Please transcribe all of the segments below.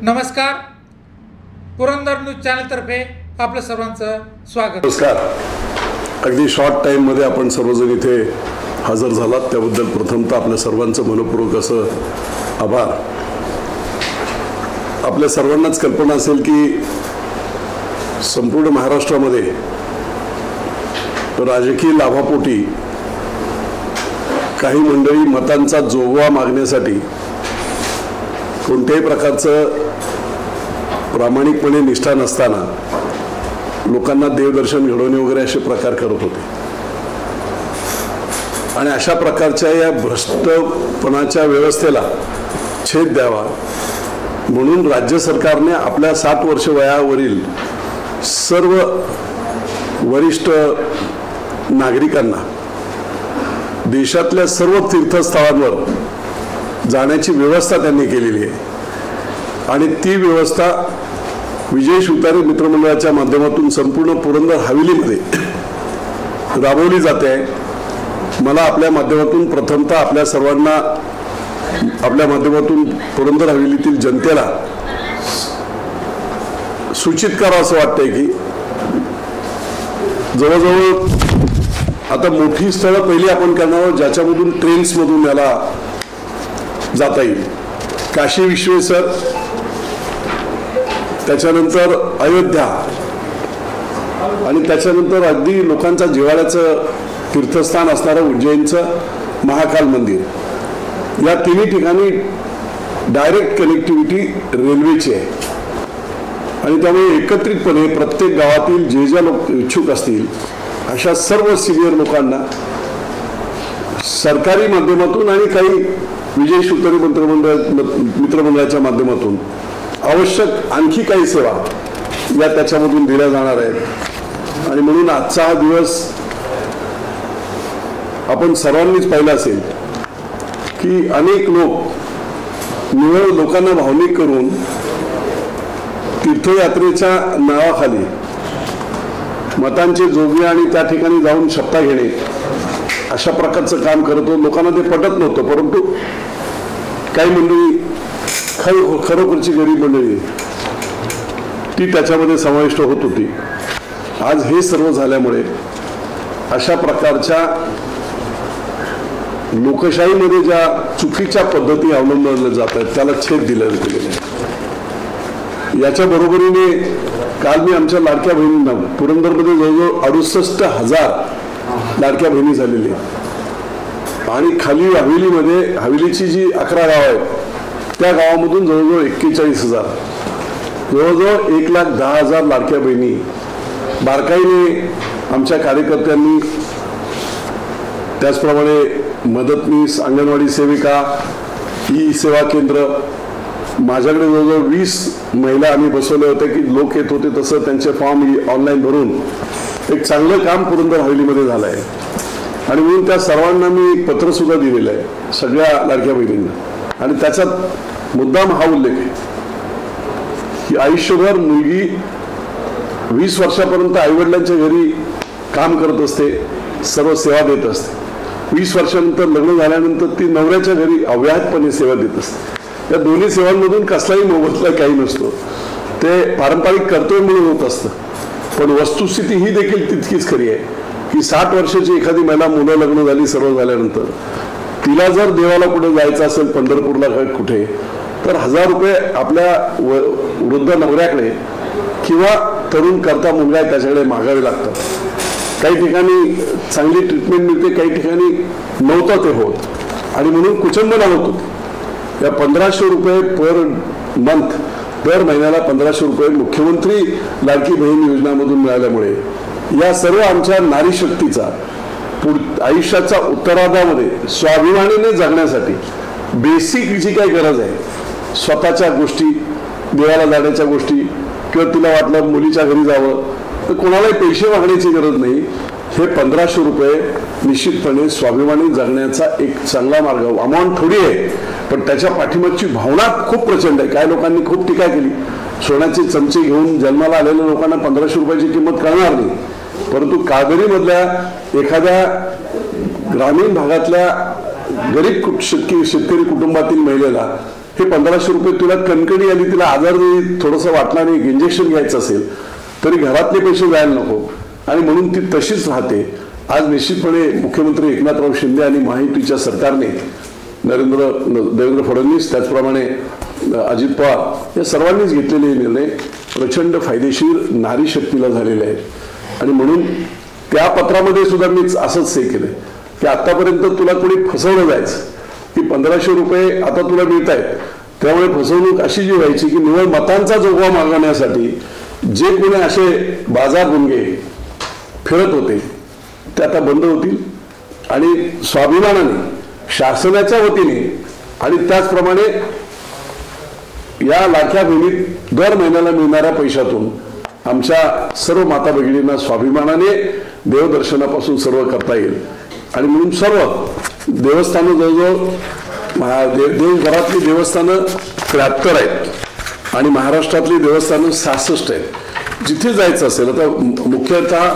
नमस्कार, पुरंदर न्यूज चॅनलतर्फे आपलं सर्वांचं स्वागत। नमस्कार। अगदी शॉर्ट टाइममध्ये आपण सर्वजण इथे हजर झालात त्याबद्दल प्रथमतः आपल्या सर्वांचं मनपूर्वक असं आभार। आपल्या सर्वांनाच कल्पना असेल की संपूर्ण महाराष्ट्रामध्ये राजकीय लाभापोटी काही मंडळी मतांचा जोगवा मागण्यासाठी कोणत्याही प्रकारचं प्रामाणिकपणे निष्ठा नसताना लोकांना देवदर्शन घडवणे वगैरे असे प्रकार करत होते आणि अशा प्रकारच्या या भ्रष्टपणाच्या व्यवस्थेला छेद द्यावा म्हणून राज्य सरकारने आपल्या 60 वर्ष वयावरील सर्व वरिष्ठ नागरिकांना देशातल्या सर्व तीर्थस्थळांवर जाण्याची व्यवस्था त्यांनी केलेली आहे आणि ती व्यवस्था विजय शिवतारे मित्रमंडळाच्या माध्यमातून संपूर्ण पुरंदर हवेलीमध्ये राबवली जाते आहे। मला आपल्या माध्यमातून प्रथमतः आपल्या सर्वांना आपल्या माध्यमातून पुरंदर हवेलीतील जनतेला सूचित करावं असं वाटतंय की जवळजवळ आता मोठी स्थळं पहिली आपण करणार आहोत ज्याच्यामधून ट्रेन्समधून याला जाता येईल। काशी विश्वेश्वर, त्याच्यानंतर अयोध्या आणि त्याच्यानंतर अगदी लोकांचा जिव्हाळ्याचं तीर्थस्थान असणारं उज्जैनचं महाकाल मंदिर, या तिन्ही ठिकाणी डायरेक्ट कनेक्टिव्हिटी रेल्वेची आहे आणि त्यामुळे एकत्रितपणे प्रत्येक गावातील जे ज्या लोक इच्छुक असतील अशा सर्व सिनियर लोकांना सरकारी माध्यमातून आणि काही विजय शिवतारे मित्रमंडळाच्या माध्यमातून आवश्यक आणखी काही सेवा या त्याच्यामधून दिल्या जाणार आहेत आणि म्हणून आजचा हा दिवस आपण सर्वांनीच पाहिला असेल की अनेक लोक निवड लोकांना भावनिक करून तीर्थयात्रेच्या नावाखाली मतांचे जोगे आणि त्या ठिकाणी जाऊन शपथा घेणे अशा प्रकारचं काम करत होतं। लोकांना ते पटत नव्हतं, परंतु काही मंडळी खरोखरची गरीब मंडळी ती त्याच्यामध्ये समाविष्ट होत होती। आज हे सर्व झाल्यामुळे अशा प्रकारच्या लोकशाहीमध्ये ज्या चुकीच्या पद्धती अवलंबल्या जात आहेत त्याला छेद दिला गेलेला आहे। याच्या बरोबरीने काल मी आमच्या लाडक्या बहिणींना पुरंदरमध्ये जवळजवळ 68,000 लाडक्या बहिणी झालेली आणि खाली हवेलीमध्ये हवेलीची जी 11 गाव आहेत त्या गावामधून जवळजवळ 41,000 जवळजवळ 1,10,000 लाडक्या बहिणी बारकाईने आमच्या कार्यकर्त्यांनी, त्याचप्रमाणे मदतनीस, अंगणवाडी सेविका, ई सेवा केंद्र, माझ्याकडे जवळजवळ 20 महिला आम्ही बसवले होते की लोक येत होते तसं त्यांचे फॉर्म ऑनलाईन भरून एक चांगलं काम पुरंदर हवेलीमध्ये झालं आहे आणि म्हणून त्या सर्वांना मी पत्र सुद्धा दिलेलं आहे सगळ्या लाडक्या बहिणींना आणि त्याच्यात मुद्दाम हा उल्लेख आहे की आयुष्यभर मुलगी 20 वर्षापर्यंत आईवडिलांच्या घरी काम करत असते, सर्व सेवा देत असते। 20 वर्षानंतर लग्न झाल्यानंतर ती नवऱ्याच्या घरी अव्याहतपणे सेवा देत असते। या दोन्ही सेवांमधून कसलाही मोबदला काही नसतो, ते पारंपरिक कर्तव्य म्हणून होत असतं। पण वस्तुस्थिती ही देखील तितकीच खरी आहे की 60 वर्षाची एखादी महिला, मुलं लग्न झाली, सर्व झाल्यानंतर तिला जर देवाला कुठे जायचं असेल, पंढरपूरला कुठे, तर 1000 रुपये आपल्या वृद्ध नवऱ्याकडे किंवा तरुण करता मुलगा आहे त्याच्याकडे मागावे लागतात। काही ठिकाणी चांगली ट्रीटमेंट मिळते, काही ठिकाणी नव्हतं ते होत आणि म्हणून कुचंबना होत होती। या 1500 रुपये पर मंथ, दर महिन्याला 1500 रुपये मुख्यमंत्री लाडकी बहीण योजनामधून मिळाल्यामुळे या सर्व आमच्या नारी शक्तीचा आयुष्याच्या उत्तरार्धामध्ये स्वाभिमानाने जगण्यासाठी बेसिक जी काही गरज आहे, स्वतःच्या गोष्टी, देवाला जाण्याच्या गोष्टी किंवा तिला वाटलं मुलीच्या घरी जावं तर कोणालाही पैसे मागण्याची गरज नाही। हे 1500 रुपये निश्चितपणे स्वाभिमानी जगण्याचा एक चांगला मार्ग, अमाऊंट थोडी आहे पण त्याच्या पाठीमागची भावना खूप प्रचंड आहे। काही लोकांनी खूप टीका केली, सोन्याचे चमचे घेऊन जन्माला आलेल्या लोकांना 1500 रुपयाची किंमत कळणार नाही, परंतु कावेरीमधल्या एखाद्या ग्रामीण भागातल्या गरीब शेतकरी कुटुंबातील महिलेला हे 1500 रुपये तुला कणकणी आली, तिला आजार जरी थोडंसं वाटला नाही, इंजेक्शन घ्यायचं असेल तरी घरातले पैसे जायला नको, आणि म्हणून ती तशीच राहते. आज निश्चितपणे मुख्यमंत्री एकनाथराव शिंदे आणि महायुतीच्या सरकारने देवेंद्र फडणवीस त्याचप्रमाणे अजित पवार या सर्वांनीच घेतलेले निर्णय प्रचंड फायदेशीर नारी शक्तीला झालेले आहेत. आणि म्हणून त्या पत्रामध्ये सुद्धा मीच असंच हे केलंय की आतापर्यंत तुला कोणी फसवलं जायचं की 1500 रुपये आता तुला मिळत आहेत, त्यामुळे फसवणूक अशी जी व्हायची की निवड मतांचा जोगवा मागवण्यासाठी जे कोणी असे बाजार गुंगे फिरत होते ते आता बंद होतील. आणि स्वाभिमानाने शासनाच्या वतीने आणि त्याचप्रमाणे या लाख्या बहिणीत दर महिन्याला मिळणाऱ्या पैशातून आमच्या सर्व माता भगिनींना स्वाभिमानाने देवदर्शनापासून सर्व करता येईल. आणि म्हणून सर्व देवस्थानं जवळजवळ देशभरातली देवस्थानं 73 आहेत आणि महाराष्ट्रातली देवस्थानं 66 आहेत. जिथे जायचं असेल, आता मुख्यतः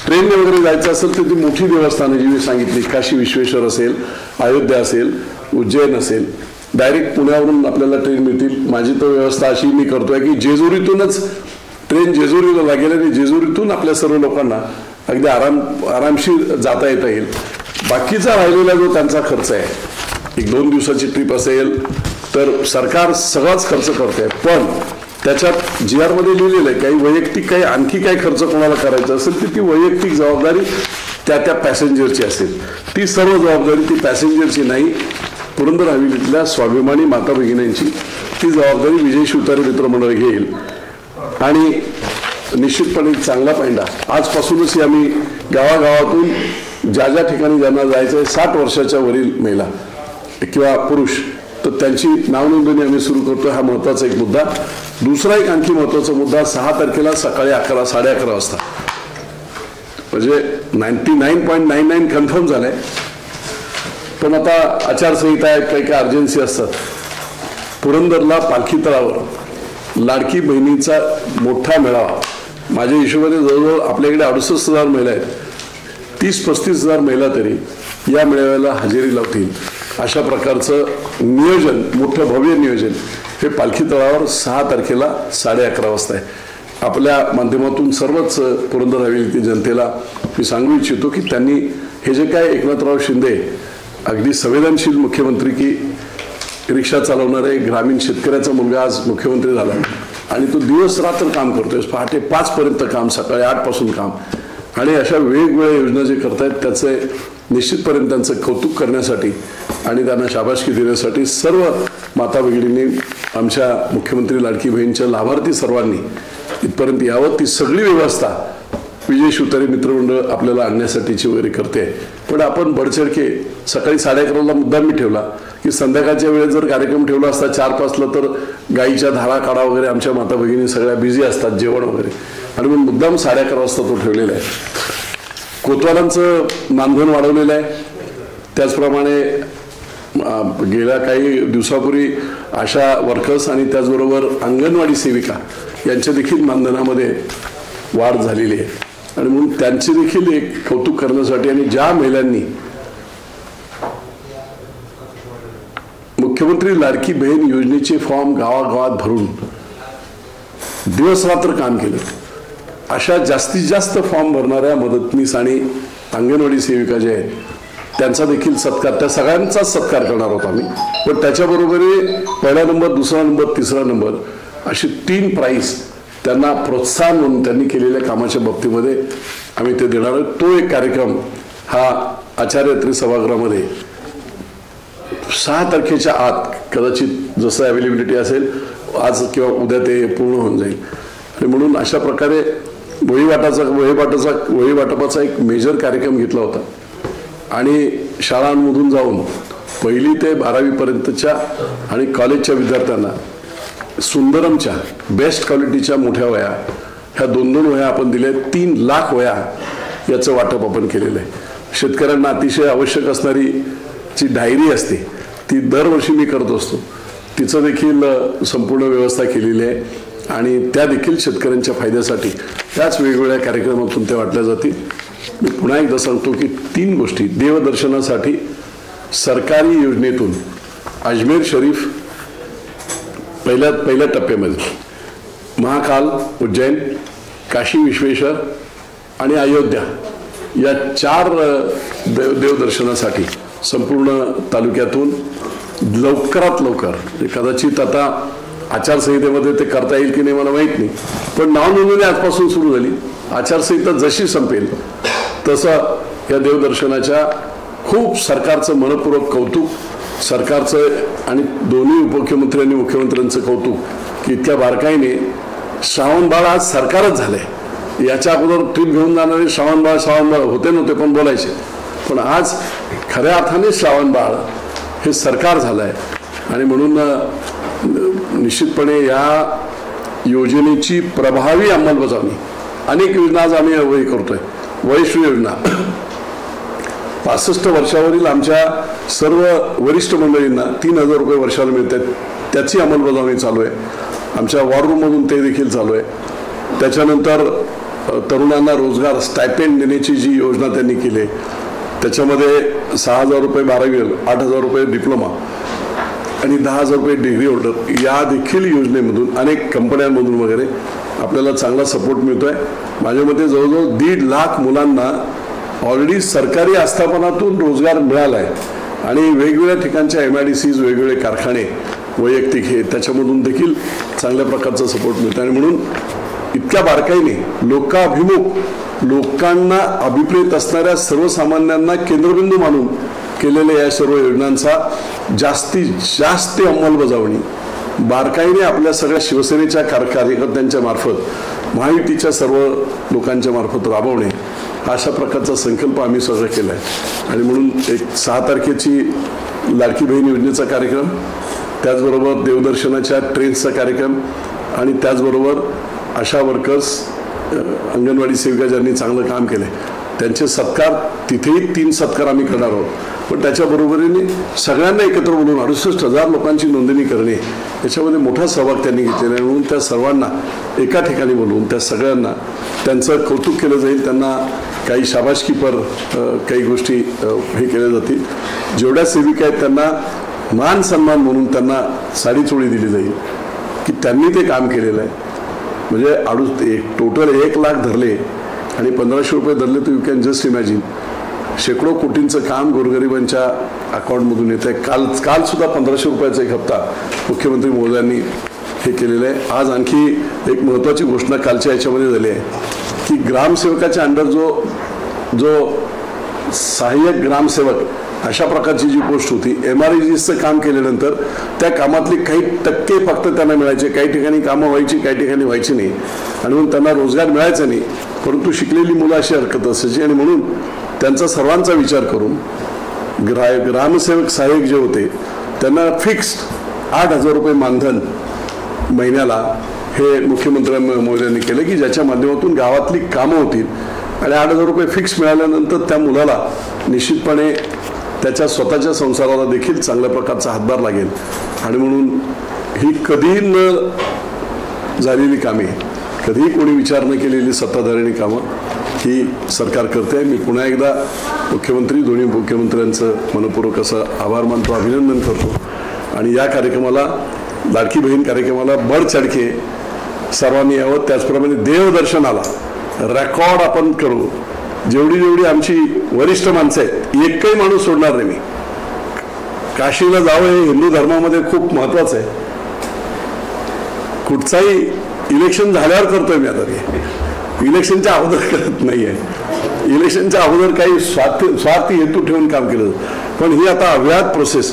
ट्रेनने वगैरे जायचं असेल तर ती मोठी देवस्थानं जी मी सांगितली, काशी विश्वेश्वर असेल, अयोध्या असेल, उज्जैन असेल, डायरेक्ट पुण्यावरून आपल्याला ट्रेन मिळतील. माझी तर व्यवस्था अशी मी करतोय की जेजुरीतूनच ट्रेन जेजुरीला लागेल आणि जेजुरीतून आपल्या सर्व लोकांना अगदी आरामशीर जाता येता येईल. बाकीचा राहिलेला जो त्यांचा खर्च आहे, 1-2 दिवसाची ट्रिप असेल तर सरकार सगळाच खर्च करते, पण त्याच्यात GR मध्ये लिहिलेलं आहे काही वैयक्तिक काही आणखी काही खर्च कोणाला करायचा असेल तर ती वैयक्तिक जबाबदारी त्या पॅसेंजरची असेल. ती सर्व जबाबदारी ती पॅसेंजरची नाही, पुरंदर हवेलीतल्या स्वाभिमानी माता भगिनींची ती जबाबदारी विजय शिवतारे मित्रमंडळ घेईल. आणि निश्चितपणे चांगला पायंडा आजपासूनच आम्ही गावागावातून ज्या ज्या ठिकाणी ज्यांना जायचं आहे 60 वर्षाच्या वरील महिला किंवा पुरुष, तर त्यांची नावनोंदणी आम्ही सुरू करतो. हा महत्त्वाचा एक मुद्दा. दुसरा एक आणखी महत्त्वाचा मुद्दा, 6 तारखेला सकाळी 11-11:30 वाजता, म्हणजे 99.99 कन्फर्म झालंय, पण आता आचारसंहिता आहेत, काही काही अर्जन्सी असतात. पुरंदरला पालखी तळावर लाडकी बहिणीचा मोठा मेळावा, माझ्या हिशोबाने जवळजवळ आपल्याकडे 68,000 महिला आहेत, 30-35 हजार महिला तरी या मेळाव्याला हजेरी लावतील. अशा प्रकारचं नियोजन, मोठं भव्य नियोजन हे पालखी तळावर 6 तारखेला 11:30 वाजता आहे. आपल्या माध्यमातून सर्वच पुरंदर हवेलीतील जनतेला मी सांगू इच्छितो की त्यांनी हे जे काय एकनाथराव शिंदे अगदी संवेदनशील मुख्यमंत्री की रिक्षा चालवणारे ग्रामीण शेतकऱ्याचा मुलगा आज मुख्यमंत्री झाला आणि तो दिवस रात्र काम करतोय, पहाटे 5 पर्यंत काम, सकाळी 8 पासून काम, आणि अशा वेगवेगळ्या योजना जे करतायत त्याचे निश्चितपर्यंत त्यांचं कौतुक करण्यासाठी आणि त्यांना शाबासकी देण्यासाठी सर्व माता भगिनींनी आमच्या मुख्यमंत्री लाडकी बहीणच्या लाभार्थी सर्वांनी इथपर्यंत यावं. ती सगळी व्यवस्था विजय शिवतारे मित्रमंडळ आपल्याला आणण्यासाठीची वगैरे करते. पण आपण बडचडके सकाळी 11:30ला मुद्दाम मी ठेवला की संध्याकाळच्या वेळेत जर कार्यक्रम ठेवला असता 4-5ला तर गाईच्या धारा काढा वगैरे आमच्या माता भगिनी सगळ्या बिझी असतात, जेवण वगैरे, आणि मग मुद्दाम 11:30 वाजता तो ठेवलेला आहे. कोतवालांचं मानधन वाढवलेलं आहे. त्याचप्रमाणे गेल्या काही दिवसापूर्वी आशा वर्कर्स आणि त्याचबरोबर अंगणवाडी सेविका यांच्या देखील मानधनामध्ये वाढ झालेली आहे. आणि म्हणून त्यांचे देखील एक कौतुक करण्यासाठी आणि ज्या महिलांनी मुख्यमंत्री लाडकी बहीण योजनेचे फॉर्म गावागावात भरून दिवस रात्र काम केलं, अशा जास्तीत जास्त फॉर्म भरणाऱ्या मदतनीस आणि अंगणवाडी सेविका ज्या आहेत त्यांचा देखील सत्कार, त्या सगळ्यांचाच सत्कार करणार आहोत आम्ही. पण त्याच्याबरोबर 1ला नंबर, 2रा नंबर, 3रा नंबर अशी 3 प्राईज त्यांना प्रोत्साहन म्हणून त्यांनी केलेल्या कामाच्या बाबतीमध्ये आम्ही ते देणार आहोत. तो एक कार्यक्रम हा आचार्य सभागृहामध्ये 6 तारखेच्या आत कदाचित जसं अवेलेबिलिटी असेल आज किंवा उद्या ते पूर्ण होऊन जाईल. आणि म्हणून अशा प्रकारे वही वाटपाचा एक मेजर कार्यक्रम घेतला होता आणि शाळांमधून जाऊन 1ली ते 12वी पर्यंतच्या आणि कॉलेजच्या विद्यार्थ्यांना सुंदरमच्या बेस्ट क्वालिटीच्या मोठ्या वह्या, ह्या 2-2 वह्या आपण दिल्या, 3 लाख वह्या याचं वाटप आपण केलेलं आहे. शेतकऱ्यांना अतिशय आवश्यक असणारी जी डायरी असते ती दरवर्षी मी करत असतो, तिचं देखील संपूर्ण व्यवस्था केलेली आहे आणि त्या देखील शेतकऱ्यांच्या फायद्यासाठी त्याच वेगवेगळ्या कार्यक्रमातून त्या वाटल्या जातील. मी पुन्हा एकदा सांगतो की 3 गोष्टी देवदर्शनासाठी सरकारी योजनेतून अजमेर शरीफ पहिल्या टप्प्यामध्ये महाकाल, उज्जैन, काशी विश्वेश्वर आणि अयोध्या या 4 देवदर्शनासाठी संपूर्ण तालुक्यातून लवकरात लवकर, कदाचित आता आचारसंहितेमध्ये ते करता येईल की नाही मला माहीत नाही, पण नावनोंदणी आजपासून सुरू झाली. आचारसंहिता जशी संपेल तसं या देवदर्शनाच्या खूप सरकारचं मनपूर्वक कौतुक, सरकारचं आणि दोन्ही उपमुख्यमंत्री आणि मुख्यमंत्र्यांचं कौतुक की इतक्या बारकाईने श्रावणबाळ आज सरकारच झालंय. याच्या अगोदर ट्रीप घेऊन जाणारे श्रावणबाळ होते नव्हते पण बोलायचे, पण आज खऱ्या अर्थाने श्रावणबाळ हे सरकार झालं आहे. आणि म्हणून निश्चितपणे या योजनेची प्रभावी अंमलबजावणी, अनेक योजना आज आम्ही करतोय. वैश्वी योजना 65 वर्षावरील आमच्या सर्व वरिष्ठ मंडळींना 3,000 रुपये वर्षाला मिळतात, त्याची अंमलबजावणी चालू आहे. आमच्या वॉर रूममधून ते देखील चालू आहे. त्याच्यानंतर तरुणांना रोजगार स्टायपेंड देण्याची जी योजना त्यांनी केली, त्याच्यामध्ये 6,000 रुपये 12वी, 8,000 रुपये डिप्लोमा आणि 10,000 रुपये डिग्री होल्डर या देखील योजनेमधून अनेक कंपन्यांमधून वगैरे आपल्याला चांगला सपोर्ट मिळतोय. माझ्या मते जवळजवळ 1.5 लाख मुलांना ऑलरेडी सरकारी आस्थापनातून रोजगार मिळाला आहे आणि वेगवेगळ्या ठिकाणच्या MIDCs, वेगवेगळे कारखाने, वैयक्तिक हे त्याच्यामधून देखील चांगल्या प्रकारचा सपोर्ट मिळतो. आणि म्हणून इतक्या बारकाईने लोकाभिमुख, लोकांना अभिप्रेत असणाऱ्या सर्वसामान्यांना केंद्रबिंदू मानून केलेल्या या सर्व योजनांचा जास्तीत जास्त अंमलबजावणी बारकाईने आपल्या सगळ्या शिवसेनेच्या कार्यकर्त्यांच्या मार्फत, महायुतीच्या सर्व लोकांच्या मार्फत राबवणे, अशा प्रकारचा संकल्प आम्ही सगळं केला आहे. आणि म्हणून एक 6 तारखेची लाडकी बहीण योजनेचा कार्यक्रम, त्याचबरोबर देवदर्शनाच्या ट्रेन्सचा कार्यक्रम आणि त्याचबरोबर आशा वर्कर्स, अंगणवाडी सेविका ज्यांनी चांगलं काम केलं त्यांचे सत्कार, तिथेही 3 सत्कार आम्ही करणार आहोत. पण त्याच्याबरोबरीने सगळ्यांना एकत्र बोलून 68,000 लोकांची नोंदणी करणे, याच्यामध्ये मोठा सहभाग त्यांनी घेतलेला आहे. म्हणून त्या सर्वांना एका ठिकाणी बोलवून त्या सगळ्यांना त्यांचं कौतुक केलं जाईल. त्यांना काही शाबासकीपर काही गोष्टी हे केल्या जातील. जेवढ्या सेविका आहेत त्यांना मान सन्मान म्हणून त्यांना साडी चोळी दिली जाईल की त्यांनी ते काम केलेलं आहे. म्हणजे टोटल 1 लाख धरले आणि 1,500 रुपये धरले तर यू कॅन जस्ट इमॅजिन शेकडो कोटींचं काम गोरगरिबांच्या अकाउंटमधून येत आहे. काल सुद्धा 1,500 रुपयाचा एक हप्ता मुख्यमंत्री महोदयांनी हे केलेलं आहे. आज आणखी एक महत्त्वाची घोषणा कालच्या याच्यामध्ये झाली आहे की ग्रामसेवकाच्या अंडर जो सहाय्यक ग्रामसेवक अशा प्रकारची जी पोस्ट होती, MRIGचं काम केल्यानंतर त्या कामातले काही टक्के फक्त त्यांना मिळायचे. काही ठिकाणी कामं व्हायची, काही ठिकाणी व्हायची नाही आणि म्हणून त्यांना रोजगार मिळायचा नाही. परंतु शिकलेली मुलं अशी हरकत असायची आणि म्हणून त्यांचा सर्वांचा विचार करून ग्रामसेवक सहाय्यक जे होते त्यांना फिक्स्ड 8,000 रुपये मानधन महिन्याला हे मुख्यमंत्री महोदयांनी केलं की ज्याच्या माध्यमातून गावातली कामं होतील आणि 8,000 रुपये फिक्स मिळाल्यानंतर त्या मुलाला निश्चितपणे त्याच्या स्वतःच्या संसाराला देखील चांगल्या प्रकारचा हातभार लागेल. आणि म्हणून ही कधीही न झालेली कामे, कधीही कोणी विचार न केलेली सत्ताधाऱ्यांनी कामं ही सरकार करते आहे. मी पुन्हा एकदा मुख्यमंत्री, दोन्ही मुख्यमंत्र्यांचं मनपूर्वक असं आभार मानतो, अभिनंदन करतो. आणि या कार्यक्रमाला, लाडकी बहीण कार्यक्रमाला बढ चढके सर्वांनी यावं. त्याचप्रमाणे देवदर्शनाला रेकॉर्ड आपण करू. जेवढी आमची वरिष्ठ माणसं आहेत, एकही माणूस सोडणार नाही मी. काशीला जावं हे हिंदू धर्मामध्ये खूप महत्वाचं आहे. कुठचाही इलेक्शन झाल्यावर करतोय मी आता, ते इलेक्शनच्या अगोदर करत नाहीये. इलेक्शनच्या अगोदर काही स्वार्थी हेतू ठेवून काम केलं, पण ही आता अव्याहत प्रोसेस,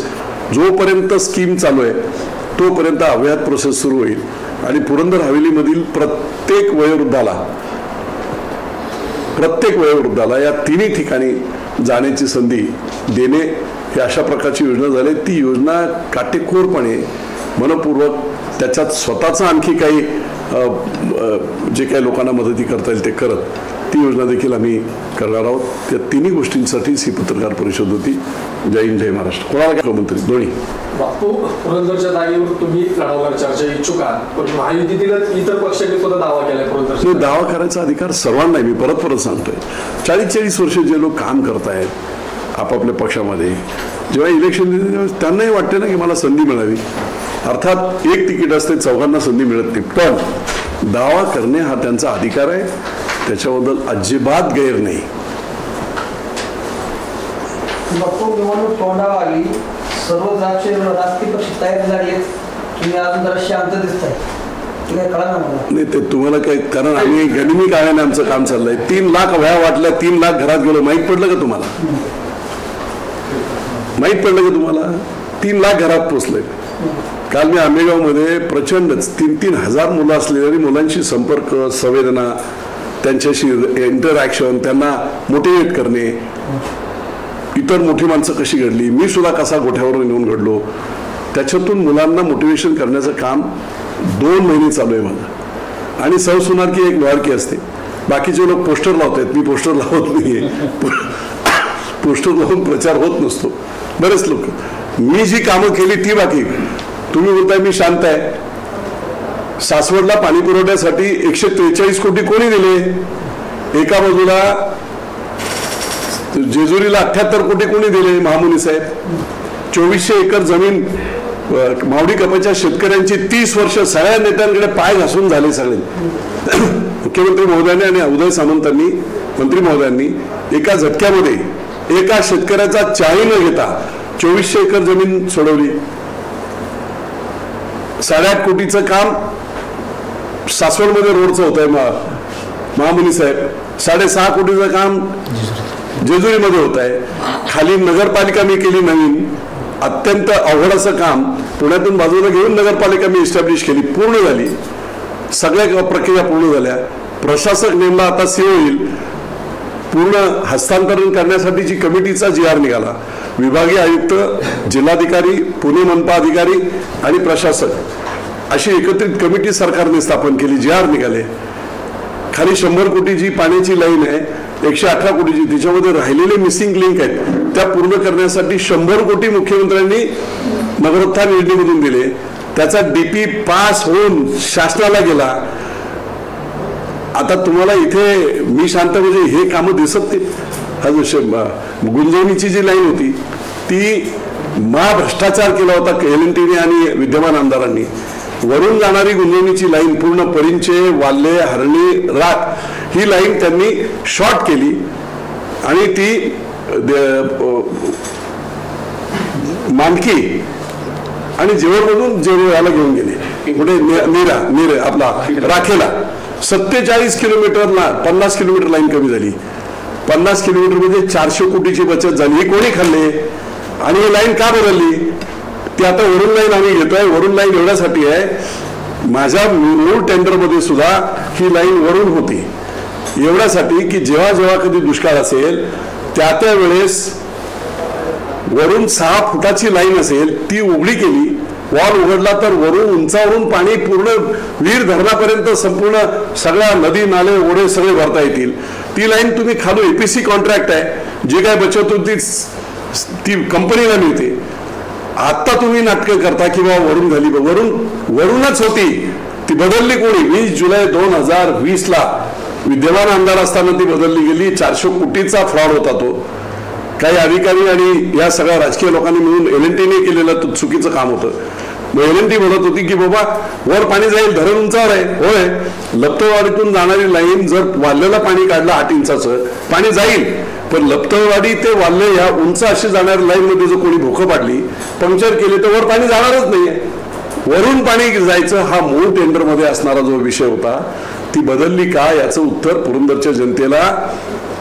जोपर्यंत स्कीम चालू आहे तोपर्यंत अव्याहत प्रोसेस सुरू होईल. आणि पुरंदर हवेलीमधील प्रत्येक वयोवृद्धाला या 3 ठिकाणी जाण्याची संधी देणे ही अशा प्रकारची योजना झाली. ती योजना काटेकोरपणे, मनपूर्वक, त्याच्यात स्वतःचं आणखी काही जे काही लोकांना मदती करता येईल ते करत ती योजना देखील आम्ही करणार आहोत. त्या 3 गोष्टींसाठीच ही पत्रकार परिषद होती. जय हिंद, जय महाराष्ट्र. कोणाला काय मंत्री दोन्ही बापू, पुरंदरच्या जागेवर तुम्ही लढवणार चर्चा इच्छुक आहात, पण महायुतीतील इतर पक्षांनी सुद्धा दावा केलाय पुरंदर. दावा करायचा अधिकार सर्वांना आहे. मी परत सांगतोय, 40-40 वर्ष जे लोक काम करतायत आपापल्या पक्षामध्ये, जेव्हा इलेक्शन त्यांनाही वाटते ना की मला संधी मिळावी. अर्थात एक तिकीट असते, चौघांना संधी मिळत नाही, पण दावा करणे हा त्यांचा अधिकार आहे, त्याच्याबद्दल अजिबात गैर नाही. निवडणूक तोंडावर आली, सर्व राजकीय पक्ष तयार झाली आहेत, तुम्ही अजून जरा शांत दिसताय, काय कळा ना मला. नाही ते तुम्हाला काय, कारण आम्ही गनिमी काळाने आमचं काम चाललंय. 3 लाख वह्या वाटल्या, 3 लाख घरात गेलो. माहीत पडलं का तुम्हाला? माहीत पडलं का तुम्हाला? 3 लाख घरात पोचले. काल मी आंबेगावमध्ये प्रचंडच 3-3 हजार मुलं असलेली मुलांशी संपर्क, संवेदना, त्यांच्याशी इंटरॅक्शन, त्यांना मोटिवेट करणे, इतर मोठी माणसं कशी घडली, मी सुद्धा कसा गोठ्यावरून येऊन घडलो, त्याच्यातून मुलांना मोटिवेशन करण्याचं काम 2 महिने चालू आहे माझं. आणि की एक वारकी असते. बाकीचे लोक पोस्टर लावतात, मी पोस्टर लावत नाहीये. पोस्टर लावून प्रचार होत नसतो. बरेच लोक, मी जी कामं केली ती बाकी. तुम्ही बोलताय मी शांत आहे. सासवडला पाणी पुरवठ्यासाठी 143 कोटी कोणी दिले? एका बाजूला जेजुरीला 78 कोटी कोणी दिले? महामुनी साहेब. 2400 एकर जमीन मावडी कपाच्या शेतकऱ्यांची 30 वर्ष सगळ्या नेत्यांकडे पाय घासून झाले सगळे. मुख्यमंत्री महोदयांनी आणि उदय सामंतांनी, मंत्री महोदयांनी एका झटक्यामध्ये एका शेतकऱ्याचा चाही न घेता 2400 एकर जमीन सोडवली. 8.5 कोटीचं काम सासवडमध्ये रोडचं होत आहे महामुनी साहेब. 6.5 कोटीचं काम जेजुरीमध्ये होत आहे. खाली नगरपालिका मी केली नवीन, अत्यंत अवघड असं काम पुण्यातून बाजूला घेऊन नगरपालिका मी इस्टॅब्लिश केली, पूर्ण झाली. सगळ्या प्रक्रिया पूर्ण झाल्या. प्रशासक नेमला, आता सीओ येईल. पूर्ण हस्तांतरण करण्यासाठीची कमिटीचा GR निघाला. विभागीय आयुक्त, जिल्हाधिकारी, पुणे मनपा अधिकारी आणि प्रशासक अशी एकत्रित कमिटी सरकारने स्थापन केली. GR निघाले. खाली 100 कोटीची पाण्याची लाईन आहे, 118 कोटीची, तिच्यामध्ये राहिलेले मिसिंग लिंक आहेत, त्या पूर्ण करण्यासाठी 100 कोटी मुख्यमंत्र्यांनी नगरोत्थान योजनेमधून दिले. त्याचा DP पास होऊन शासनाला गेला. आता तुम्हाला इथे मी शांत म्हणजे हे कामं दिसत नाही. हा गुंजवणीची जी लाईन होती ती महाभ्रष्टाचार केला होता LNTने आणि विद्यमान आमदारांनी. वरून जाणारी गुंजवणीची लाईन पूर्ण परिंचे, वाल्ले, हरणी, राख ही लाईन त्यांनी शॉर्ट केली आणि ती मानकी आणि जेवढमधून जेवढ्याला घेऊन गेले. कुठे नीरा आपला राखेला 47 किलोमीटरला 50 किलोमीटर लाईन कमी झाली. 50 किलोमीटर मध्ये 400 कोटीची बचत झाली. ही कोणी खाल्ले? आणि ही लाईन का बदलली? ती आता वरून लाईन आम्ही घेतोय. वरून लाईन एवढ्यासाठी आहे, माझ्या मूळ टेंडरमध्ये सुद्धा ही लाईन वरून होती, एवढ्यासाठी की जेव्हा जेव्हा कधी दुष्काळ असेल त्या वेळेस वरून 6 फुटाची लाईन असेल ती उघडी केली, वॉल उघडला तर वरून उंचावरून पाणी पूर्ण वीर धरणापर्यंत संपूर्ण सगळ्या नदी नाले ओढे सगळे भरता येतील. ती लाईन तुम्ही खालून EPC कॉन्ट्रॅक्ट आहे, जे काय बचत होती ती कंपनीला मिळते. आता तुम्ही नाटकं करता की बाबा वरून झाली, वरूनच होती, ती बदलली कोणी? 20 जुलै 2020 विद्यमान आमदार असताना ती बदलली गेली. 400 कोटीचा फ्रॉड होता तो. काही अधिकारी आणि या सगळ्या राजकीय लोकांनी मिळून LNTने केलेलं चुकीचं काम होतं. LNT म्हणत होती की बाबा वर पाणी जाईल, धरण उंचावर आहे. होय, लपतवाडीतून जाणारी लाईन जर वाल्ल्याला पाणी काढलं 8 इंचाचं पाणी जाईल, पण लपतवाडी ते वाल्ले या उंच अशी जाणाऱ्या लाईन मध्ये जर कोणी भोकं पाडली, पंक्चर केले तर वर पाणी जाणारच नाहीये. वरून पाणी जायचं हा मूळ टेंडरमध्ये असणारा जो विषय होता ती बदलली का, याचं उत्तर पुरंदरच्या जनतेला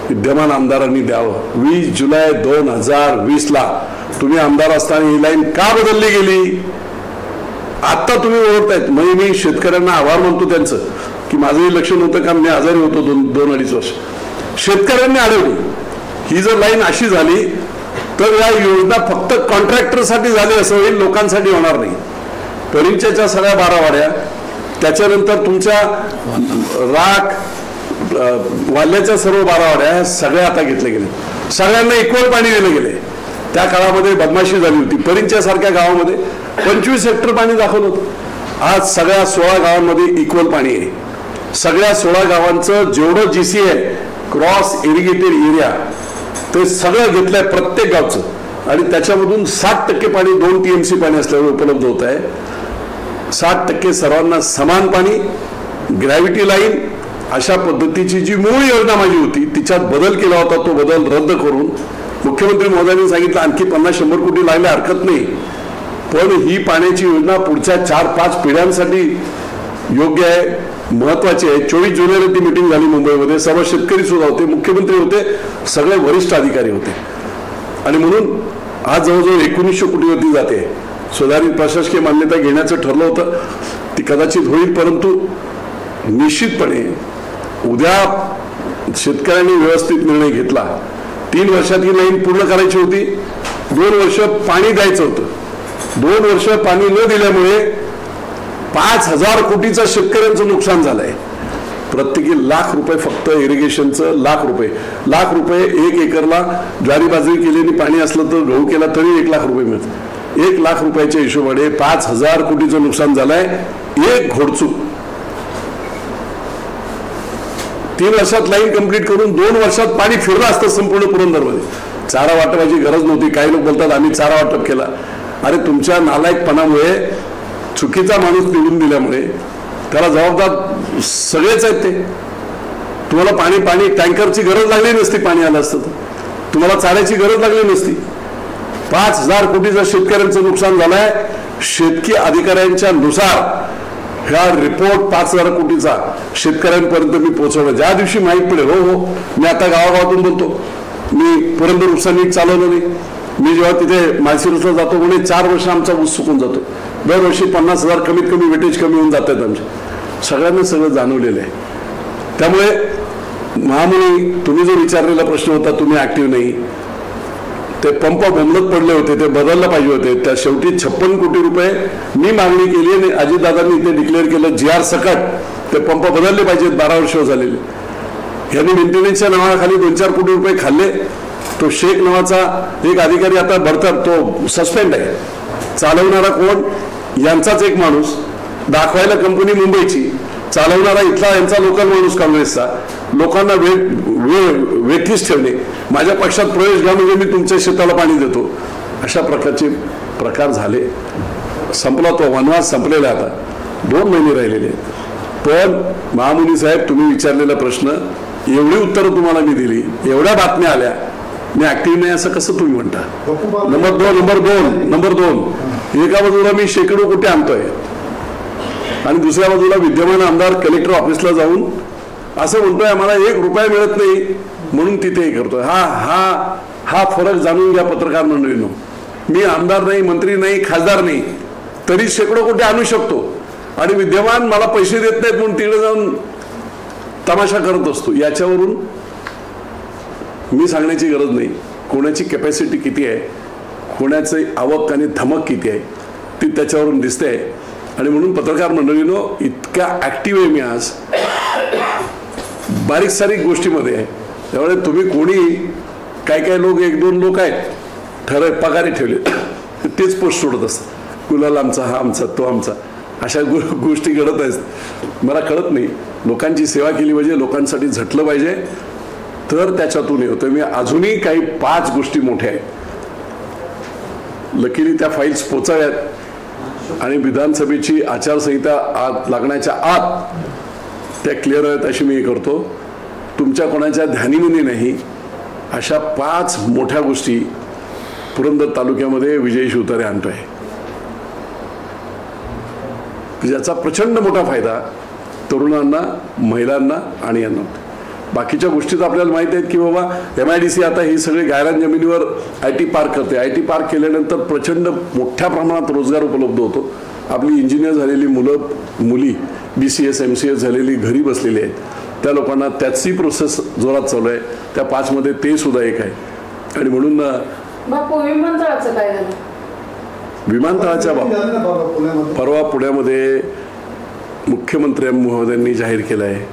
विद्यमान आमदारांनी द्यावं. 20 जुलै 2020 तुम्ही आमदार असताना ही लाईन का बदलली गेली? आता तुम्ही ओळखतायत. म्हणजे मी शेतकऱ्यांना आभार मानतो त्यांचं की माझंही लक्ष नव्हतं का, मी आजारी होतो 2-2.5 वर्ष. शेतकऱ्यांनी अडवली. ही जर लाईन अशी झाली तर या योजना फक्त कॉन्ट्रॅक्टरसाठी झाली असं होईल, लोकांसाठी होणार नाही. परिंच्याच्या सगळ्या 12 वाड्या, त्याच्यानंतर तुमच्या राख वाल्याच्या सर्व 12 वाड्या सगळ्या आता घेतल्या गेल्या. सगळ्यांना इक्वल पाणी दिलं गेले. त्या काळामध्ये बदमाशी झाली होती. परिंच्या सारख्या गावामध्ये 25 हेक्टर पाणी दाखवलं होतं. आज सगळ्या 16 गावांमध्ये इक्वल पाणी आहे. सगळ्या 16 गावांचं जेवढं GC आहे, क्रॉस इरिगेटेड एरिया, ते सगळं घेतलंय प्रत्येक गावचं. आणि त्याच्यामधून 60% पाणी 2 TMC पाणी असल्यावर उपलब्ध होत आहे. 60% सर्वांना समान पाणी, ग्रॅव्हिटी लाईन अशा पद्धतीची जी मूळ योजना माझी होती तिच्यात बदल केला होता. तो बदल रद्द करून मुख्यमंत्री महोदयांनी सांगितलं आणखी 50-100 कोटी लागायला हरकत नाही, पण ही पाण्याची योजना पुढच्या 4-5 पिढ्यांसाठी योग्य आहे, महत्वाची आहे. 24 जुलैला ती मिटिंग झाली मुंबईमध्ये. सर्व शेतकरी सुद्धा होते, मुख्यमंत्री होते, सगळे वरिष्ठ अधिकारी होते. आणि म्हणून आज जवळजवळ 1900 कोटीवरती जाते. सुधारित प्रशासकीय मान्यता घेण्याचं ठरलं होतं, ती कदाचित होईल, परंतु निश्चितपणे उद्या शेतकऱ्यांनी व्यवस्थित निर्णय घेतला. 3 वर्षात ही लाईन पूर्ण करायची होती. 2 वर्ष पाणी द्यायचं होतं. 2 वर्ष पाणी न दिल्यामुळे 5000 कोटीचं शेतकऱ्यांचं नुकसान झालंय. प्रत्येकी ₹1,00,000 फक्त इरिगेशनचं ₹1,00,000 1 एकरला ज्वारी बाजरी केलेली पाणी असलं तर गहू केला तरी ₹1,00,000 मिळतं. ₹1,00,000 हिशोबाने 5000 कोटीचं नुकसान झालंय. एक घोडचूक. 3 वर्षात लाईन कंप्लीट करून 2 वर्षात पाणी फिरलं असतं संपूर्ण पुरंदरमध्ये. चारा वाटपाची गरज नव्हती. काही लोक बोलतात आम्ही चारा वाटप केला. अरे तुमच्या नालायकपणामुळे, चुकीचा माणूस निवडून दिल्यामुळे त्याला जबाबदार सगळेच आहेत. ते तुम्हाला पाणी टँकरची गरज लागली नसती, पाणी आलं असतं तर तुम्हाला चाऱ्याची गरज लागली नसती. 5000 कोटीचं शेतकऱ्यांचं नुकसान झालंय. शेतकी अधिकाऱ्यांच्या नुसार हा रिपोर्ट 5000 कोटीचा शेतकऱ्यांपर्यंत मी पोहोचवलं. ज्या दिवशी माहीत पडेल, हो मी आता गावागावातून बोलतो, मी पुरंदर ऊस नीट चालवलं नाही. मी जेव्हा तिथे माळशिरसला जातो म्हणे 4 वर्ष आमचा ऊस चुकून जातो. दरवर्षी 50,000 कमीत कमी वेटेज कमी होऊन जातात आमच्या. सगळ्यांना सगळं जाणवलेलं आहे. त्यामुळे महामुनी तुम्ही जो विचारलेला प्रश्न होता, तुम्ही ऍक्टिव्ह नाही, ते पंप बोंबलत पडले होते, ते बदललं पाहिजे होते. त्या शेवटी 56 कोटी रुपये मी मागणी केली आणि अजितदादांनी इथे डिक्लेअर केलं GR सकट ते पंप बदलले पाहिजेत. 12 वर्ष झालेले. यांनी मेंटेनन्सच्या नावाखाली 2-4 कोटी रुपये खाल्ले. तो शेख नावाचा एक अधिकारी आता बडतर्फ, तो सस्पेंड आहे. चालवणारा कोण? यांचाच एक माणूस. दाखवायला कंपनी मुंबईची, चालवणारा इथला यांचा लोकल माणूस काँग्रेसचा. लोकांना वेठीस ठेवणे, माझ्या पक्षात प्रवेश घ्या म्हणजे मी तुमच्या शेताला पाणी देतो, अशा प्रकारचे प्रकार झाले. संपला तो वनवास, संपलेला आता 2 महिने राहिलेले आहेत. पण महामुनी साहेब, तुम्ही विचारलेला प्रश्न, एवढी उत्तरं तुम्हाला मी दिली, एवढ्या बातम्या आल्या, मी ऍक्टिव्ह नाही असं कसं तुम्ही म्हणता? नंबर दोन एका बाजूला मी शेकडो कोटी आणतोय आणि दुसऱ्या बाजूला विद्यमान आमदार कलेक्टर ऑफिसला जाऊन असं म्हणतोय आम्हाला ₹1 मिळत नाही म्हणून तिथे करतोय. हा फरक जाणून घ्या पत्रकार मंडळींनो. मी आमदार नाही, मंत्री नाही, खासदार नाही, तरी शेकडो कोटी आणू शकतो आणि विद्यमान मला पैसे देत नाहीत म्हणून तिकडे जाऊन तमाशा करत असतो. याच्यावरून मी सांगण्याची गरज नाही कोणाची कॅपॅसिटी किती आहे, कोणाची आवक आणि धमक किती आहे ती त्याच्यावरून दिसते. आणि म्हणून पत्रकार मंडळीनो, इतक्या ऍक्टिव्ह आहे मी आज, बारीक सारीक गोष्टीमध्ये आहे. त्यामुळे तुम्ही कोणी काय लोक, 1-2 लोक आहेत पगारी ठेवले, तेच पोस्ट सोडत असतात. गुलाल आमचा, हा आमचा, तो आमचा, अशा गोष्टी घडत आहेत. मला कळत नाही. लोकांची सेवा केली पाहिजे, लोकांसाठी झटलं पाहिजे, तर त्याच्यातून होतं. मी अजूनही काही 5 गोष्टी मोठ्या आहेत. लकीली त्या फाईल्स पोचाव्यात आणि विधानसभेची आचारसंहिता आत लागण्याच्या आत त्या क्लिअर आहेत अशी मी करतो. तुमच्या कोणाच्या ध्यानीमध्ये नाही अशा 5 मोठ्या गोष्टी पुरंदर तालुक्यामध्ये विजय शिवतारे आणतोय, ज्याचा प्रचंड मोठा फायदा तरुणांना, महिलांना आणि यांना. बाकीच्या गोष्टी तर आपल्याला माहिती आहेत की बाबा MIDC आता ही सगळी गायरान जमिनीवर IT पार्क करते. IT पार्क केल्यानंतर प्रचंड मोठ्या प्रमाणात रोजगार उपलब्ध होतो. आपली इंजिनियर झालेली मुली BCS MCS झालेली घरी बसलेली आहेत. त्या लोकांना त्याची प्रोसेस जोरात चालू आहे. त्या 5 मध्ये ते सुद्धा एक आहे. आणि म्हणून विमानतळाचं काय झालं? विमानतळाच्या बाबतीत परवा पुण्यामध्ये मुख्यमंत्री महोदयांनी जाहीर केलं आहे.